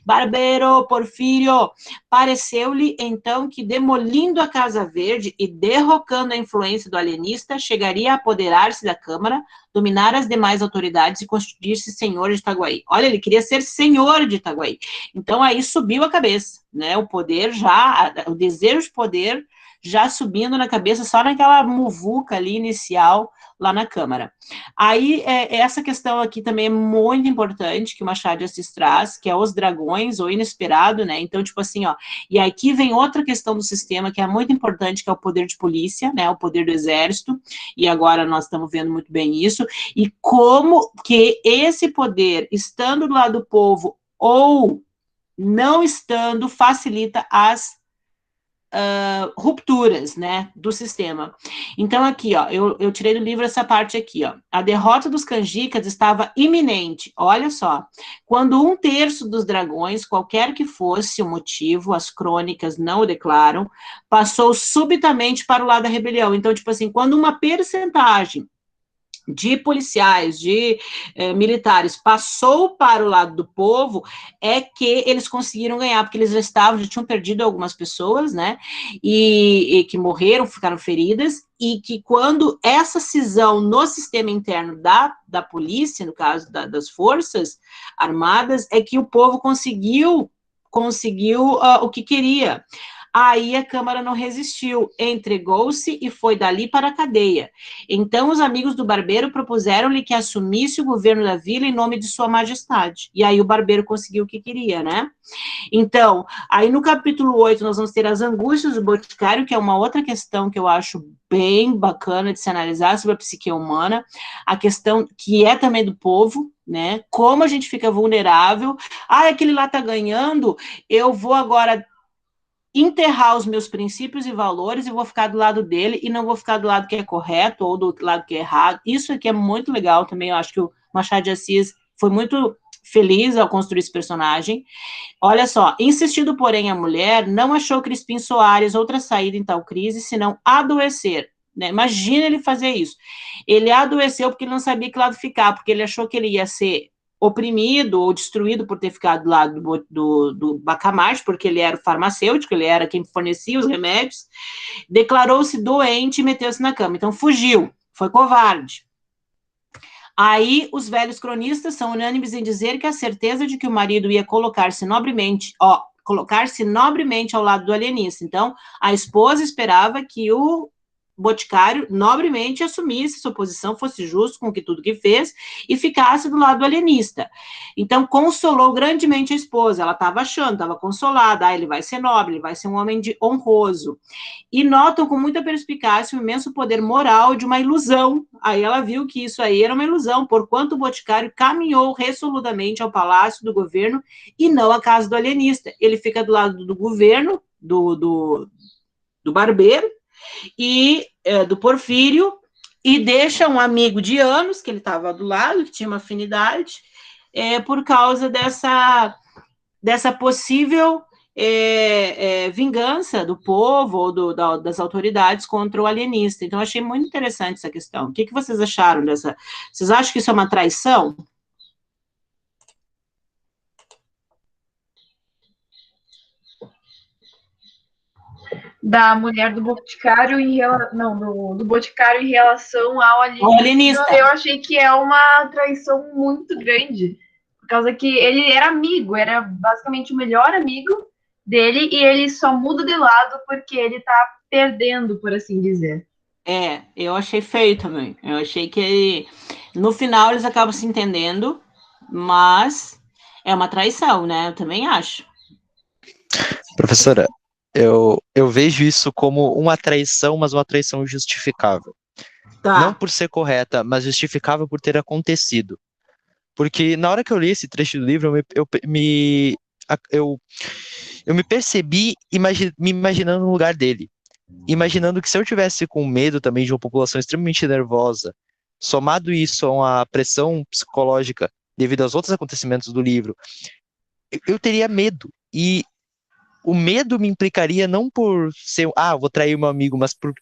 Barbeiro, Porfírio, pareceu-lhe, então, que demolindo a Casa Verde e derrocando a influência do alienista, chegaria a apoderar-se da Câmara, dominar as demais autoridades e constituir-se senhor de Itaguaí. Olha, ele queria ser senhor de Itaguaí. Então, aí subiu a cabeça, né? O poder já, o desejo de poder já subindo na cabeça, só naquela muvuca ali inicial, lá na Câmara. Aí, essa questão aqui também é muito importante, que o Machado de Assis traz, que é os dragões, o inesperado, né? Então, tipo assim, ó, e aqui vem outra questão do sistema, que é muito importante, que é o poder de polícia, né? O poder do exército, e agora nós estamos vendo muito bem isso, e como que esse poder, estando do lado do povo, ou não estando, facilita as rupturas, né, do sistema. Então, aqui, ó, eu tirei do livro essa parte aqui, ó. A derrota dos canjicas estava iminente, olha só. Quando 1/3 dos dragões, qualquer que fosse o motivo, as crônicas não o declaram, passou subitamente para o lado da rebelião. Então, tipo assim, quando uma percentagem de policiais, de militares, passou para o lado do povo, é que eles conseguiram ganhar, porque eles já tinham perdido algumas pessoas, né, e que morreram, ficaram feridas, e que quando essa cisão no sistema interno da polícia, no caso das forças armadas, é que o povo conseguiu o que queria. Aí a Câmara não resistiu, entregou-se e foi dali para a cadeia. Então os amigos do Barbeiro propuseram-lhe que assumisse o governo da vila em nome de sua majestade. E aí o Barbeiro conseguiu o que queria, né? Então, aí no capítulo 8 nós vamos ter as angústias do Boticário, que é uma outra questão que eu acho bem bacana de se analisar sobre a psique humana, a questão que é também do povo, né? Como a gente fica vulnerável. Aquele lá tá ganhando, eu vou agora enterrar os meus princípios e valores e vou ficar do lado dele e não vou ficar do lado que é correto ou do lado que é errado. Isso aqui é muito legal também, eu acho que o Machado de Assis foi muito feliz ao construir esse personagem. Olha só, insistindo, porém, a mulher não achou Crispim Soares outra saída em tal crise, senão adoecer. Né? Imagina ele fazer isso. Ele adoeceu porque ele não sabia que lado ficar, porque ele achou que ele ia ser oprimido ou destruído por ter ficado do lado do Bacamarte, porque ele era o farmacêutico, ele era quem fornecia os remédios, declarou-se doente e meteu-se na cama. Então, fugiu, foi covarde. Aí, os velhos cronistas são unânimes em dizer que a certeza de que o marido ia colocar-se nobremente ao lado do alienista. Então, a esposa esperava que o Boticário nobremente assumisse sua posição, fosse justo com tudo que fez e ficasse do lado do alienista. Então, consolou grandemente a esposa. Ela estava achando, estava consolada. Ele vai ser nobre, ele vai ser um homem honroso. E notam com muita perspicácia o imenso poder moral de uma ilusão. Aí ela viu que isso aí era uma ilusão, porquanto o Boticário caminhou resolutamente ao palácio do governo e não à casa do alienista. Ele fica do lado do governo, do barbeiro, e do Porfírio, e deixa um amigo de anos, que ele estava do lado, que tinha uma afinidade, por causa dessa possível vingança do povo ou das autoridades contra o alienista. Então, achei muito interessante essa questão. O que vocês acharam dessa? Vocês acham que isso é uma traição? Da mulher do Boticário do Boticário em relação ao alienista, eu achei que é uma traição muito grande, por causa que ele era amigo, era basicamente o melhor amigo dele, e ele só muda de lado porque ele tá perdendo, por assim dizer. Eu achei feio também. Eu achei que no final eles acabam se entendendo, mas é uma traição, né? Eu também acho. Professora, eu vejo isso como uma traição, mas uma traição justificável. Tá. Não por ser correta, mas justificável por ter acontecido. Porque na hora que eu li esse trecho do livro, eu me percebi me imaginando no lugar dele. Imaginando que se eu tivesse com medo também de uma população extremamente nervosa, somado isso a uma pressão psicológica devido aos outros acontecimentos do livro, eu teria medo. E o medo me implicaria não por ser, vou trair meu amigo, mas por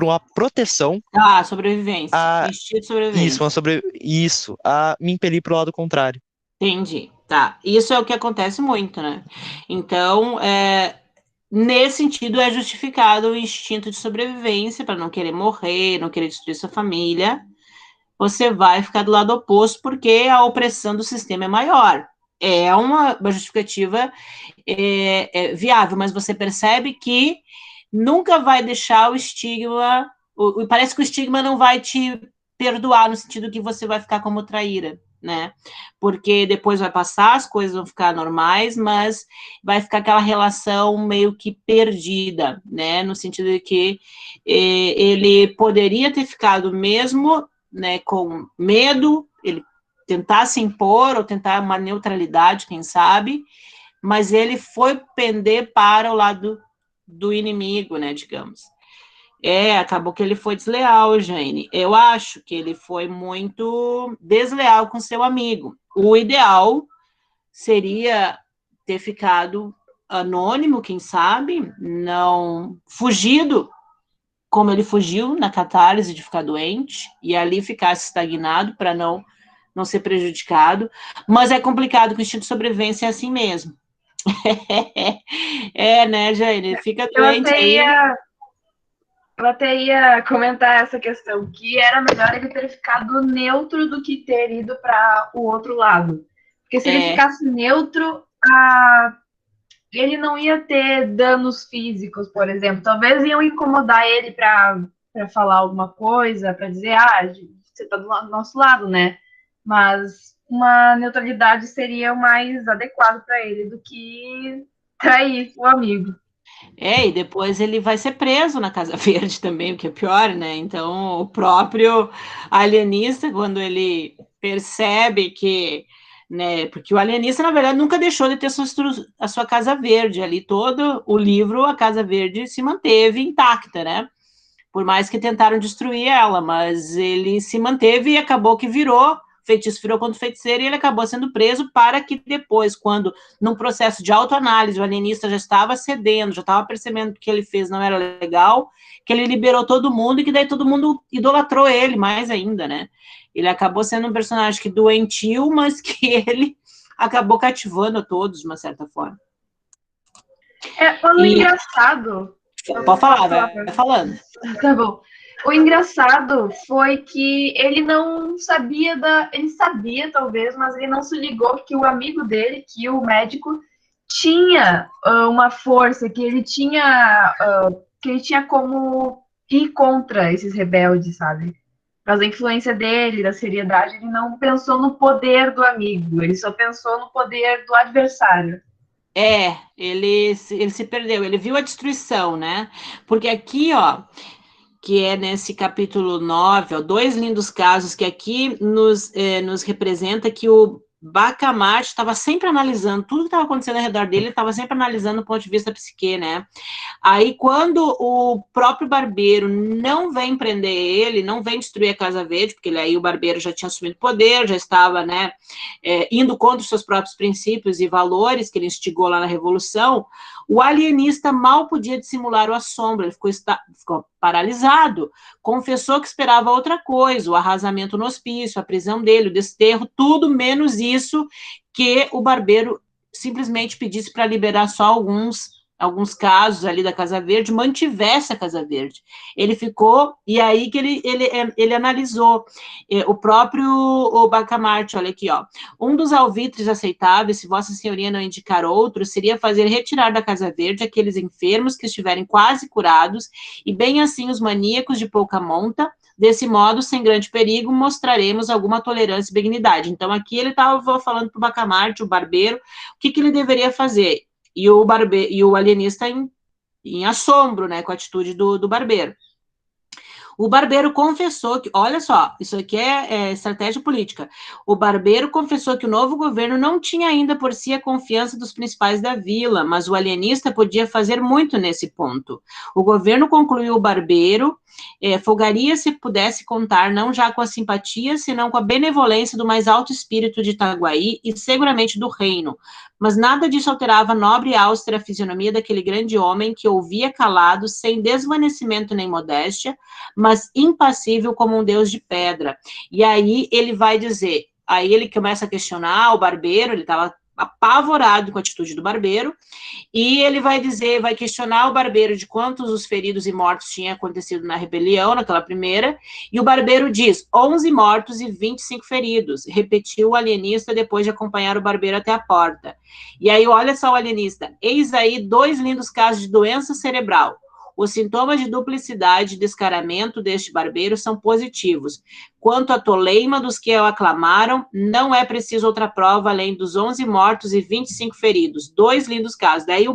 uma proteção. Sobrevivência. Instinto de sobrevivência. A me impelir para o lado contrário. Entendi. Tá. Isso é o que acontece muito, né? Então, nesse sentido, é justificado o instinto de sobrevivência para não querer morrer, não querer destruir sua família. Você vai ficar do lado oposto porque a opressão do sistema é maior. É uma justificativa viável, mas você percebe que nunca vai deixar o estigma, parece que o estigma não vai te perdoar, no sentido que você vai ficar como traíra, né? Porque depois vai passar, as coisas vão ficar normais, mas vai ficar aquela relação meio que perdida, né? No sentido de que ele poderia ter ficado mesmo, né, com medo, ele tentar se impor ou tentar uma neutralidade, quem sabe, mas ele foi pender para o lado do inimigo, né, digamos. Acabou que ele foi desleal, Jane. Eu acho que ele foi muito desleal com seu amigo. O ideal seria ter ficado anônimo, quem sabe, não fugido, como ele fugiu na catarse de ficar doente, e ali ficasse estagnado para não ser prejudicado, mas é complicado, que o instinto de sobrevivência é assim mesmo. Né, Jane? Fica doente aí. Eu até ia comentar essa questão, que era melhor ele ter ficado neutro do que ter ido para o outro lado. Porque se ele ficasse neutro, ele não ia ter danos físicos, por exemplo. Talvez iam incomodar ele para falar alguma coisa, para dizer, você está do nosso lado, né? Mas uma neutralidade seria o mais adequado para ele do que trair o amigo. E depois ele vai ser preso na Casa Verde também, o que é pior, né? Então, o próprio alienista, quando ele percebe que, né? Porque o alienista, na verdade, nunca deixou de ter a sua Casa Verde. Ali todo o livro, a Casa Verde se manteve intacta, né? Por mais que tentaram destruir ela, mas ele se manteve e acabou que feitiço virou contra o feiticeiro, e ele acabou sendo preso para que depois, quando, num processo de autoanálise, o alienista já estava cedendo, já estava percebendo que o que ele fez não era legal, que ele liberou todo mundo, e que daí todo mundo idolatrou ele mais ainda, né? Ele acabou sendo um personagem que doentio, mas que ele acabou cativando a todos, de uma certa forma. O engraçado... Pode falar, vai falando. Tá bom. O engraçado foi que ele não sabia ele sabia, talvez, mas ele não se ligou que o amigo dele, que o médico, tinha uma força, que ele tinha como ir contra esses rebeldes, sabe? Por causa da influência dele, da seriedade, ele não pensou no poder do amigo, ele só pensou no poder do adversário. Ele se perdeu, ele viu a destruição, né? Porque aqui, ó, que é nesse capítulo 9, ó, 2 lindos casos que aqui nos representa que o Bacamarte estava sempre analisando tudo que estava acontecendo ao redor dele, ele estava sempre analisando do ponto de vista da psique, né? Aí, quando o próprio Barbeiro não vem prender ele, não vem destruir a Casa Verde, porque aí o Barbeiro já tinha assumido poder, já estava, né, indo contra os seus próprios princípios e valores que ele instigou lá na Revolução, o alienista mal podia dissimular o assombro, ele ficou paralisado, confessou que esperava outra coisa, o arrasamento no hospício, a prisão dele, o desterro, tudo menos isso, que o Barbeiro simplesmente pedisse para liberar só alguns casos ali da Casa Verde, mantivesse a Casa Verde. Ele ficou, e aí que ele analisou o próprio Bacamarte, olha aqui, ó. Um dos alvitres aceitáveis, se Vossa Senhoria não indicar outro, seria fazer retirar da Casa Verde aqueles enfermos que estiverem quase curados, e bem assim os maníacos de pouca monta. Desse modo, sem grande perigo, mostraremos alguma tolerância e benignidade. Então, aqui ele estava falando para o Bacamarte, o Barbeiro, o que ele deveria fazer. E o alienista em assombro, né, com a atitude do Barbeiro. O Barbeiro confessou que, olha só, isso aqui é estratégia política. O Barbeiro confessou que o novo governo não tinha ainda por si a confiança dos principais da vila, mas o alienista podia fazer muito nesse ponto. O governo, concluiu o Barbeiro, folgaria se pudesse contar não já com a simpatia, senão com a benevolência do mais alto espírito de Itaguaí e seguramente do reino. Mas nada disso alterava a nobre e austera fisionomia daquele grande homem que ouvia calado, sem desvanecimento nem modéstia, mas impassível como um deus de pedra. E aí ele vai dizer, aí ele começa a questionar o Barbeiro, ele estava apavorado com a atitude do Barbeiro, e ele vai dizer, vai questionar o Barbeiro de quantos os feridos e mortos tinha acontecido na rebelião, naquela primeira, e o Barbeiro diz, 11 mortos e 25 feridos, repetiu o alienista depois de acompanhar o Barbeiro até a porta. E aí, olha só o alienista, eis aí 2 lindos casos de doença cerebral. Os sintomas de duplicidade e descaramento deste Barbeiro são positivos. Quanto à toleima dos que o aclamaram, não é preciso outra prova além dos 11 mortos e 25 feridos. 2 lindos casos. Daí,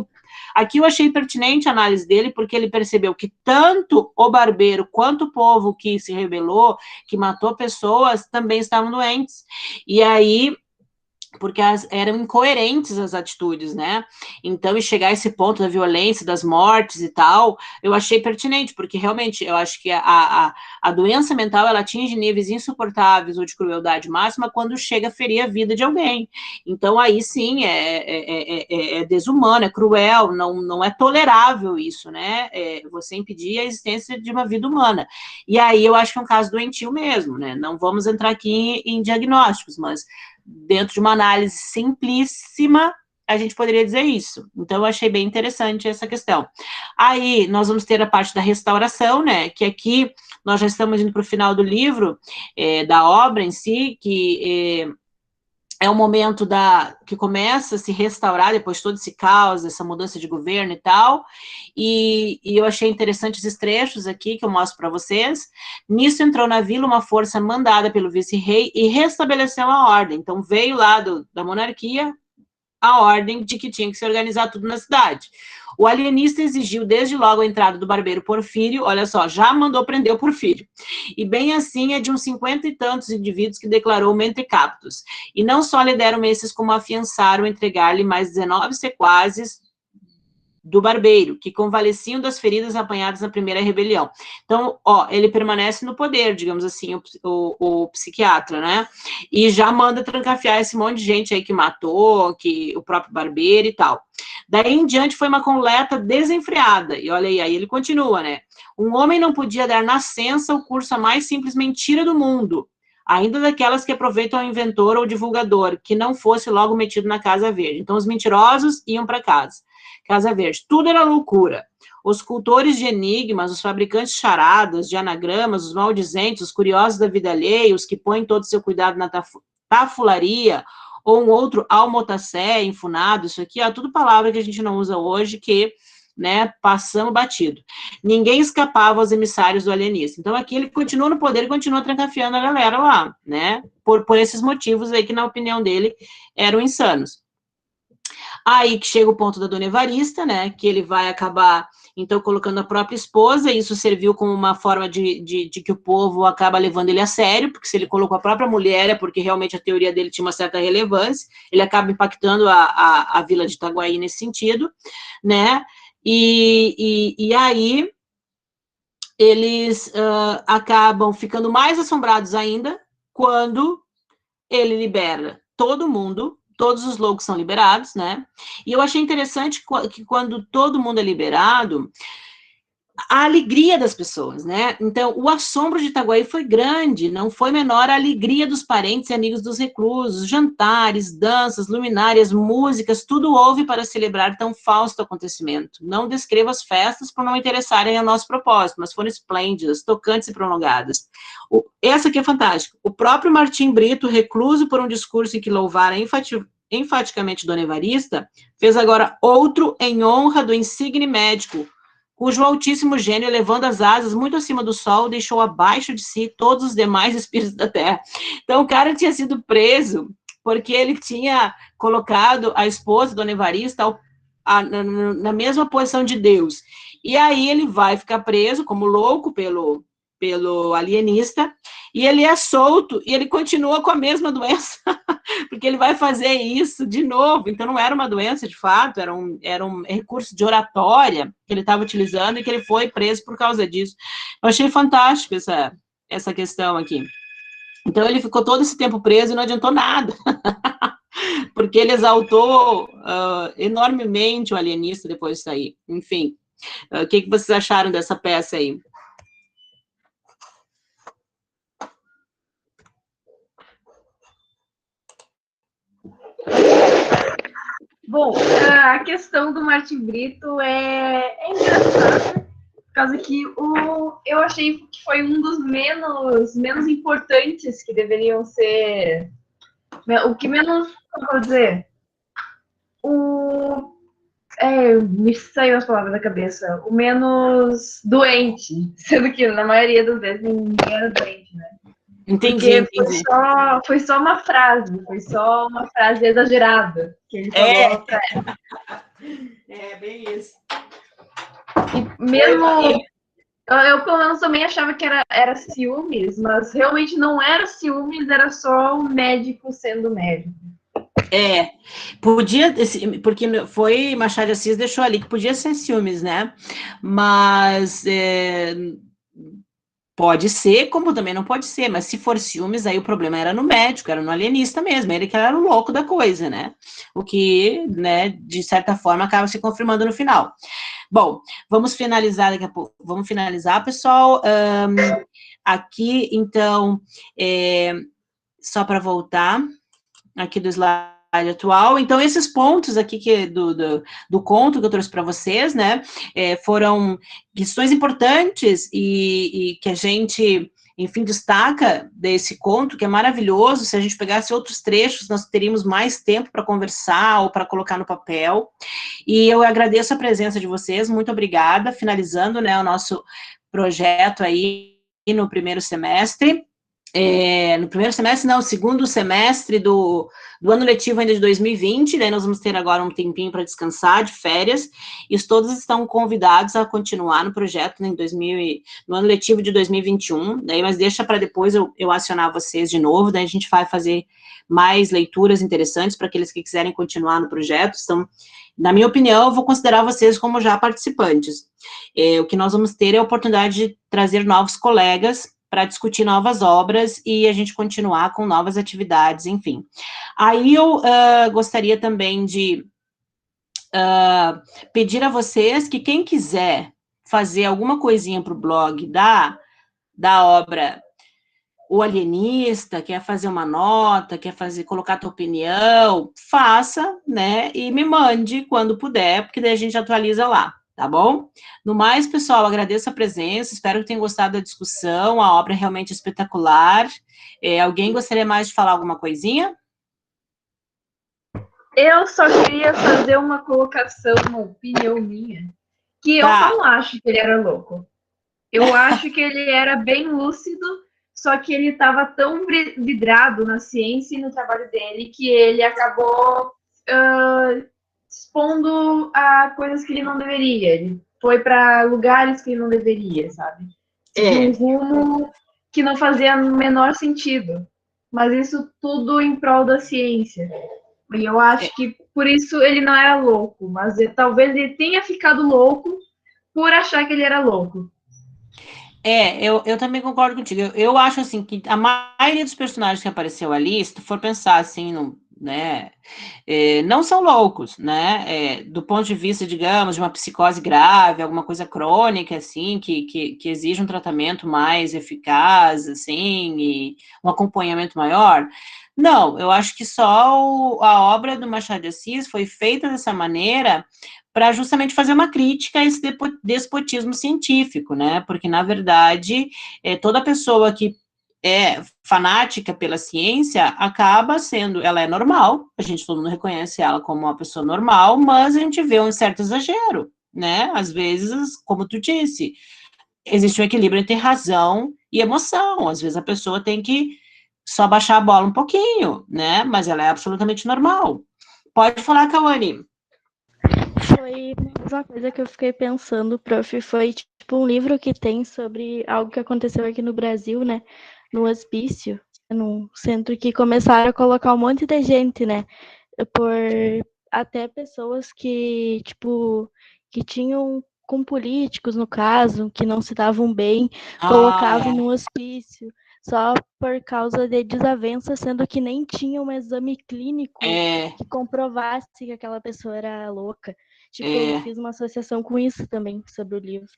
aqui eu achei pertinente a análise dele, porque ele percebeu que tanto o Barbeiro quanto o povo que se rebelou, que matou pessoas, também estavam doentes. E aí, porque eram incoerentes as atitudes, né? Então, e chegar a esse ponto da violência, das mortes e tal, eu achei pertinente, porque realmente eu acho que a doença mental, ela atinge níveis insuportáveis ou de crueldade máxima quando chega a ferir a vida de alguém. Então, aí sim, é desumano, é cruel, não é tolerável isso, né? Você impedir a existência de uma vida humana. E aí eu acho que é um caso doentio mesmo, né? Não vamos entrar aqui em diagnósticos, mas dentro de uma análise simplíssima, a gente poderia dizer isso. Então, eu achei bem interessante essa questão. Aí, nós vamos ter a parte da restauração, né, que aqui nós já estamos indo para o final do livro, da obra em si, que é um momento que começa a se restaurar depois de todo esse caos, essa mudança de governo e tal, e eu achei interessante esses trechos aqui que eu mostro para vocês. Nisso entrou na vila uma força mandada pelo vice-rei e restabeleceu a ordem. Então veio lá da monarquia a ordem de que tinha que se organizar tudo na cidade. O alienista exigiu desde logo a entrada do barbeiro Porfírio, olha só, já mandou prender o Porfírio. E bem assim é de uns 50 e tantos indivíduos que declarou mentecaptos. E não só lhe deram esses, como afiançaram entregar-lhe mais 19 sequazes do barbeiro, que convalesciam das feridas apanhadas na primeira rebelião. Então, ó, ele permanece no poder, digamos assim, o psiquiatra, né? E já manda trancafiar esse monte de gente aí que matou, que o próprio barbeiro e tal. Daí em diante foi uma coleta desenfreada, e olha aí ele continua, né? Um homem não podia dar nascença ao curso a mais simples mentira do mundo. ainda daquelas que aproveitam o inventor ou divulgador, que não fosse logo metido na Casa Verde. Então, os mentirosos iam para Casa Verde. Tudo era loucura. Os cultores de enigmas, os fabricantes de charadas, de anagramas, os maldizentes, os curiosos da vida alheia, os que põem todo o seu cuidado na tafularia, ou um outro almotacé, enfunado, isso aqui, ó, tudo palavra que a gente não usa hoje, que, né, passamos batido. Ninguém escapava aos emissários do alienista. Então, aqui ele continua no poder e continua trancafiando a galera lá, né, por esses motivos aí que, na opinião dele, eram insanos. Aí que chega o ponto da Dona Evarista, né, que ele vai acabar, então, colocando a própria esposa, e isso serviu como uma forma de que o povo acaba levando ele a sério, porque se ele colocou a própria mulher, é porque realmente a teoria dele tinha uma certa relevância, ele acaba impactando a vila de Itaguaí nesse sentido, né, e aí eles acabam ficando mais assombrados ainda quando ele libera todo mundo, todos os loucos são liberados, né? E eu achei interessante que quando todo mundo é liberado, a alegria das pessoas, né? Então, o assombro de Itaguaí foi grande, não foi menor a alegria dos parentes e amigos dos reclusos, jantares, danças, luminárias, músicas, tudo houve para celebrar tão fausto acontecimento. Não descrevo as festas por não interessarem ao nosso propósito, mas foram esplêndidas, tocantes e prolongadas. Essa aqui é fantástica. O próprio Martim Brito, recluso por um discurso em que louvara enfaticamente Dona Evarista, fez agora outro em honra do insigne médico, cujo altíssimo gênio, elevando as asas muito acima do sol, deixou abaixo de si todos os demais espíritos da terra. Então, o cara tinha sido preso porque ele tinha colocado a esposa, Dona Evarista, na mesma posição de Deus. E aí ele vai ficar preso como louco pelo alienista, e ele é solto, e ele continua com a mesma doença, porque ele vai fazer isso de novo. Então, não era uma doença, de fato, era um recurso de oratória que ele estava utilizando e que ele foi preso por causa disso. Eu achei fantástico essa questão aqui. Então, ele ficou todo esse tempo preso e não adiantou nada, porque ele exaltou enormemente o alienista depois disso aí. Enfim, o que vocês acharam dessa peça aí? Bom, a questão do Martim Brito é engraçada, por causa que eu achei que foi um dos menos importantes que deveriam ser. O que menos, como eu vou dizer? Me saiu as palavras da cabeça. O menos doente, sendo que na maioria das vezes ninguém era doente, né? Entendi. Foi só uma frase exagerada que ele falou pra ela. É, bem isso. E mesmo, eu pelo menos também achava que era ciúmes, mas realmente não era ciúmes, era só o médico sendo médico. Podia, porque foi Machado de Assis deixou ali que podia ser ciúmes, né? Mas pode ser, como também não pode ser, mas se for ciúmes, aí o problema era no médico, era no alienista mesmo, ele que era o louco da coisa, né? O que, né, de certa forma, acaba se confirmando no final. Bom, vamos finalizar daqui a pouco, vamos finalizar, pessoal. Aqui, então, só para voltar aqui do slide atual. Então, esses pontos aqui do conto que eu trouxe para vocês, né, foram questões importantes e que a gente, enfim, destaca desse conto, que é maravilhoso. Se a gente pegasse outros trechos, nós teríamos mais tempo para conversar ou para colocar no papel. E eu agradeço a presença de vocês, muito obrigada, finalizando, né, o nosso projeto aí no primeiro semestre. No primeiro semestre, não, segundo semestre do ano letivo ainda de 2020, daí nós vamos ter agora um tempinho para descansar, de férias, e todos estão convidados a continuar no projeto, né, no ano letivo de 2021, daí, mas deixa para depois eu acionar vocês de novo, daí a gente vai fazer mais leituras interessantes para aqueles que quiserem continuar no projeto. Então, na minha opinião, eu vou considerar vocês como já participantes. O que nós vamos ter é a oportunidade de trazer novos colegas para discutir novas obras e a gente continuar com novas atividades, enfim. Aí eu gostaria também de pedir a vocês que quem quiser fazer alguma coisinha para o blog da obra ou alienista, quer fazer uma nota, colocar tua opinião, faça, né, e me mande quando puder, porque daí a gente atualiza lá, tá bom? No mais, pessoal, agradeço a presença, espero que tenham gostado da discussão, a obra é realmente espetacular. Alguém gostaria mais de falar alguma coisinha? Eu só queria fazer uma colocação, uma opinião minha, que eu Tá. não acho que ele era louco. Eu acho que ele era bem lúcido, só que ele estava tão vidrado na ciência e no trabalho dele que ele acabou expondo a coisas que ele não deveria. Ele foi para lugares que ele não deveria, sabe? De um rumo que não fazia o menor sentido. Mas isso tudo em prol da ciência. E eu acho que por isso ele não era louco, mas talvez ele tenha ficado louco por achar que ele era louco. Eu também concordo contigo. Eu acho, assim, que a maioria dos personagens que apareceu ali, se tu for pensar, assim, né, não são loucos, né, do ponto de vista, digamos, de uma psicose grave, alguma coisa crônica, assim, que exige um tratamento mais eficaz, assim, e um acompanhamento maior. Não, eu acho que só a obra do Machado de Assis foi feita dessa maneira para justamente fazer uma crítica a esse despotismo científico, né? Porque, na verdade, toda pessoa que é fanática pela ciência acaba sendo, ela é normal, a gente todo mundo reconhece ela como uma pessoa normal, mas a gente vê um certo exagero, né? Às vezes, como tu disse, existe um equilíbrio entre razão e emoção, às vezes a pessoa tem que só baixar a bola um pouquinho, né? Mas ela é absolutamente normal. Pode falar, Cauane. Foi a mesma coisa que eu fiquei pensando, prof. Foi tipo um livro que tem sobre algo que aconteceu aqui no Brasil, né? No hospício, num centro que começaram a colocar um monte de gente, né? Por até pessoas que, tipo, que tinham com políticos, no caso, que não se davam bem, colocavam no hospício só por causa de desavença, sendo que nem tinha um exame clínico que comprovasse que aquela pessoa era louca. Tipo, eu fiz uma associação com isso também, sobre o livro.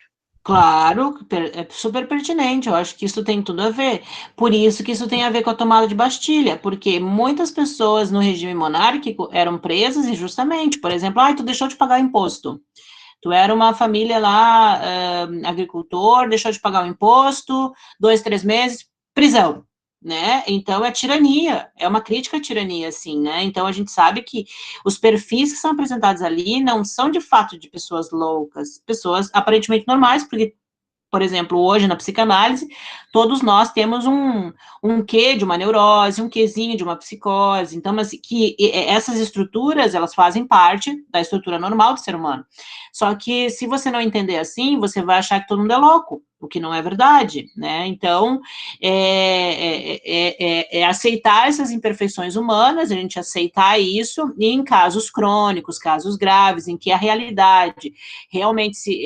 Claro, é super pertinente, eu acho que isso tem tudo a ver. Por isso que isso tem a ver com a tomada de Bastilha, porque muitas pessoas no regime monárquico eram presas injustamente. Por exemplo, tu deixou de pagar imposto. Tu era uma família lá, agricultor, deixou de pagar o imposto, 2, 3 meses, prisão, né? Então, é tirania, é uma crítica à tirania, assim, né? Então, a gente sabe que os perfis que são apresentados ali não são, de fato, de pessoas loucas, pessoas aparentemente normais, porque, por exemplo, hoje na psicanálise, todos nós temos um quê de uma neurose, um quezinho de uma psicose, então, mas que essas estruturas, elas fazem parte da estrutura normal do ser humano. Só que, se você não entender assim, você vai achar que todo mundo é louco, o que não é verdade, né? Então, aceitar essas imperfeições humanas, a gente aceitar isso, e em casos crônicos, casos graves, em que a realidade realmente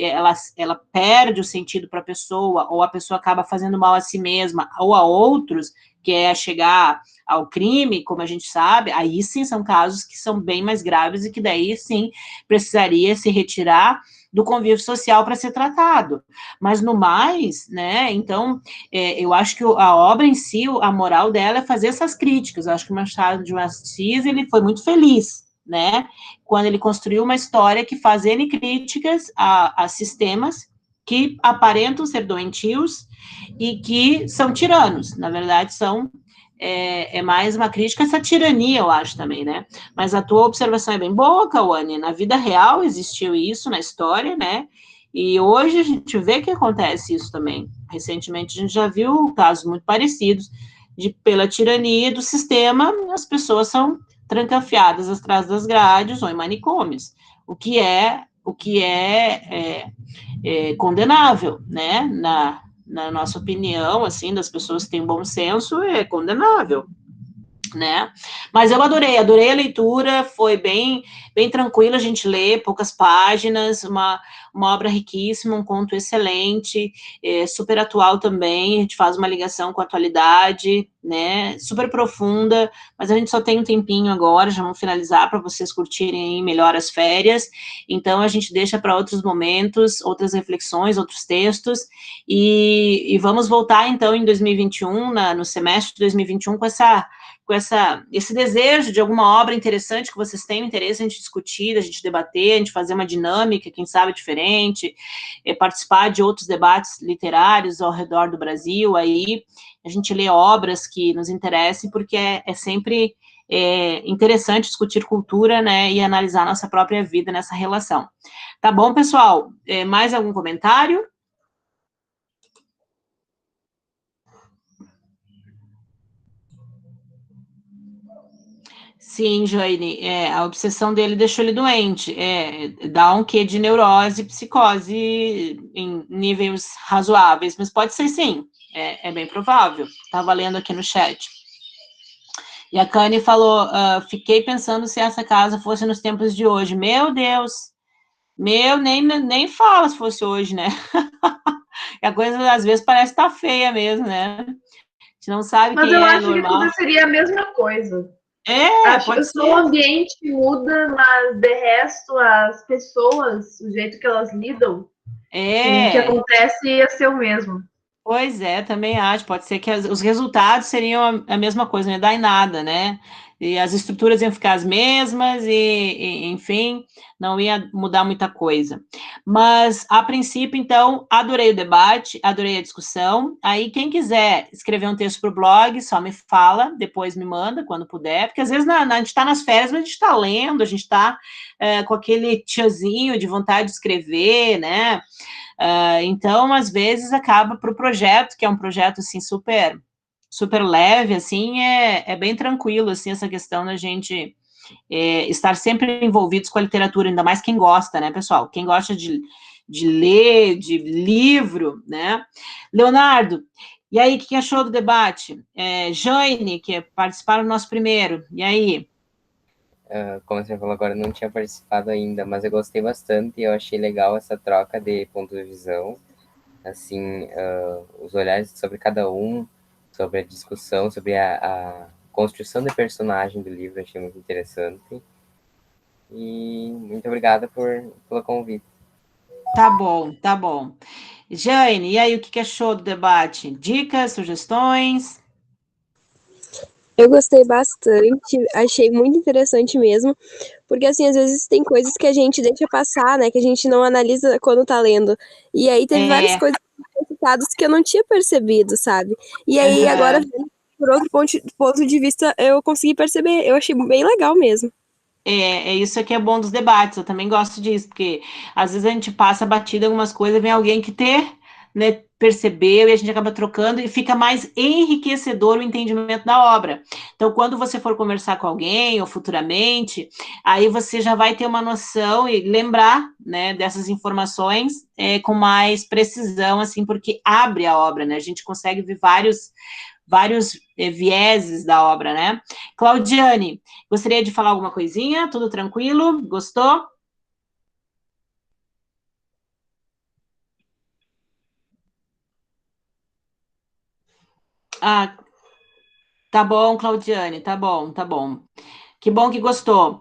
ela perde o sentido para a pessoa, ou a pessoa acaba fazendo mal a si mesma ou a outros, que é chegar ao crime, como a gente sabe, aí sim são casos que são bem mais graves e que daí sim precisaria se retirar do convívio social para ser tratado. Mas no mais, né, então, eu acho que a obra em si, a moral dela é fazer essas críticas. Eu acho que o Machado de Assis, ele foi muito feliz, né, quando ele construiu uma história que faz N críticas a sistemas que aparentam ser doentios e que são tiranos, na verdade são, mais uma crítica a essa tirania, eu acho também, né, mas a tua observação é bem boa, Cauane, na vida real existiu isso na história, né, e hoje a gente vê que acontece isso também. Recentemente a gente já viu casos muito parecidos, pela tirania do sistema, as pessoas são trancafiadas atrás das grades ou em manicômios, o que é condenável, né? Na nossa opinião, assim, das pessoas que têm bom senso, é condenável. né? Mas eu adorei a leitura, foi bem tranquila a gente ler, poucas páginas, uma obra riquíssima, um conto excelente, super atual também, a gente faz uma ligação com a atualidade, né? Super profunda, mas a gente só tem um tempinho agora, já vamos finalizar para vocês curtirem melhor as férias, então a gente deixa para outros momentos, outras reflexões, outros textos, e vamos voltar então em 2021, no semestre de 2021, com esse desejo de alguma obra interessante que vocês tenham interesse a gente discutir, a gente debater, a gente fazer uma dinâmica, quem sabe diferente, participar de outros debates literários ao redor do Brasil, aí a gente lê obras que nos interessem, porque é sempre interessante discutir cultura, né, e analisar nossa própria vida nessa relação. Tá bom, pessoal? Mais algum comentário? Sim, Joane, a obsessão dele deixou ele doente, dá um quê de neurose, psicose em níveis razoáveis, mas pode ser sim, é bem provável, estava lendo aqui no chat. E a Kani falou, fiquei pensando se essa casa fosse nos tempos de hoje, meu Deus, nem fala se fosse hoje, né? A coisa às vezes parece estar feia mesmo, né? A gente não sabe Mas quem eu é acho que normal. aconteceria a mesma coisa. Acho Pode que ser. só o ambiente muda, mas de resto, as pessoas, o jeito que elas lidam, o que acontece ia ser o mesmo. Pois é, também acho. Pode ser que os resultados seriam a mesma coisa, não ia dar em nada, né? E as estruturas iam ficar as mesmas, enfim, não ia mudar muita coisa. Mas, a princípio, então, adorei o debate, adorei a discussão. Aí, quem quiser escrever um texto para o blog, só me fala, depois me manda, quando puder, porque às vezes a gente está nas férias, mas a gente está lendo, a gente está com aquele tiozinho de vontade de escrever, né? Então, às vezes, acaba para o projeto, que é um projeto, assim, super leve, assim, é bem tranquilo, assim, essa questão da gente estar sempre envolvidos com a literatura, ainda mais quem gosta, né, pessoal? Quem gosta de ler, de livro, né? Leonardo, e aí, o que achou do debate? Jane, que participaram do nosso primeiro, e aí? Como você falou agora, eu não tinha participado ainda, mas eu gostei bastante e eu achei legal essa troca de ponto de visão, assim, os olhares sobre cada um, sobre a discussão, sobre a construção de personagem do livro, achei muito interessante. E muito obrigada pelo convite. Tá bom, tá bom. Jane, e aí, o que achou do debate? Dicas, sugestões? Eu gostei bastante, achei muito interessante mesmo, porque assim, às vezes tem coisas que a gente deixa passar, né, que a gente não analisa quando tá lendo. E aí teve várias coisas citadas que eu não tinha percebido, sabe? E aí agora, por outro ponto de vista, eu consegui perceber, eu achei bem legal mesmo. Isso que é bom dos debates, eu também gosto disso, porque às vezes a gente passa batida em algumas coisas, vem alguém que percebeu e a gente acaba trocando e fica mais enriquecedor o entendimento da obra. Então, quando você for conversar com alguém ou futuramente, aí você já vai ter uma noção e lembrar, né, dessas informações com mais precisão, assim, porque abre a obra, né? A gente consegue ver vários vieses da obra, né? Claudiane, gostaria de falar alguma coisinha? Tudo tranquilo? Gostou? Tá bom, Claudiane, tá bom, tá bom. Que bom que gostou.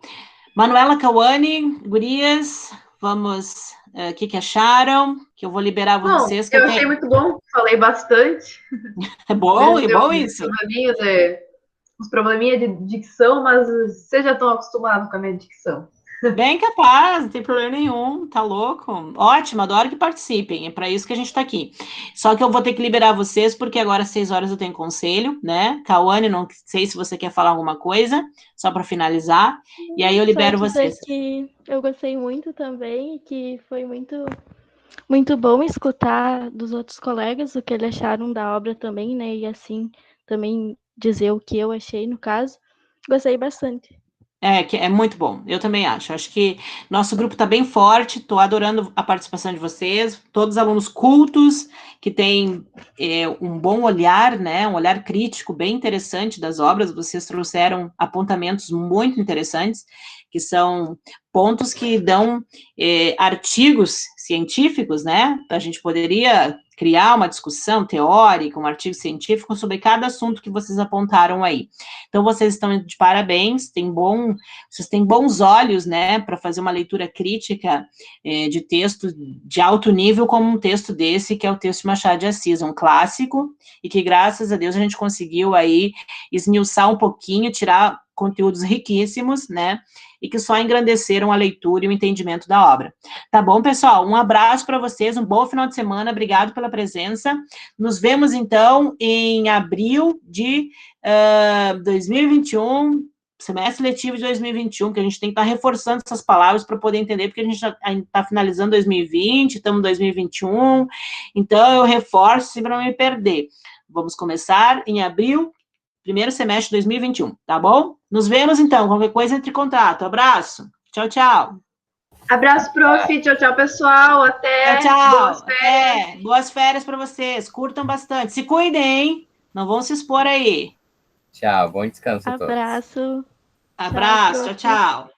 Manuela Cauane, gurias, vamos, o que acharam? Que eu vou liberar vocês. Eu achei muito bom, falei bastante. É bom isso? Uns probleminha de dicção, mas vocês já estão acostumados com a minha dicção. Bem capaz, não tem problema nenhum, tá louco? Ótimo, adoro que participem, é para isso que a gente tá aqui. Só que eu vou ter que liberar vocês, porque agora às 6 horas eu tenho conselho, né? Cauane, não sei se você quer falar alguma coisa, só para finalizar, e aí eu libero vocês. Que eu gostei muito também, que foi muito, muito bom escutar dos outros colegas o que eles acharam da obra também, né? E assim, também dizer o que eu achei, no caso. Gostei bastante. Que é muito bom, eu também acho. Acho que nosso grupo está bem forte, estou adorando a participação de vocês, todos alunos cultos, que têm um bom olhar, né, um olhar crítico bem interessante das obras. Vocês trouxeram apontamentos muito interessantes, que são pontos que dão artigos científicos, né? A gente poderia criar uma discussão teórica, um artigo científico sobre cada assunto que vocês apontaram aí. Então, vocês estão de parabéns, vocês têm bons olhos, né, para fazer uma leitura crítica de texto de alto nível, como um texto desse, que é o texto de Machado de Assis, um clássico, e que, graças a Deus, a gente conseguiu aí esmiuçar um pouquinho, tirar conteúdos riquíssimos, né, e que só engrandeceram a leitura e o entendimento da obra. Tá bom, pessoal? Um abraço para vocês, um bom final de semana, obrigado pela presença. Nos vemos, então, em abril de 2021, semestre letivo de 2021, que a gente tem que estar reforçando essas palavras para poder entender, porque a gente está finalizando 2020, estamos em 2021, então eu reforço para não me perder. Vamos começar em abril, primeiro semestre de 2021, tá bom? Nos vemos, então. Qualquer coisa, entre em contato. Abraço. Tchau, tchau. Abraço, prof. Tchau, tchau, pessoal. Até. Tchau, tchau. Boas férias. Boas férias para vocês. Curtam bastante. Se cuidem, hein? Não vão se expor aí. Tchau, bom descanso a todos. Abraço. Abraço. Tchau, tchau.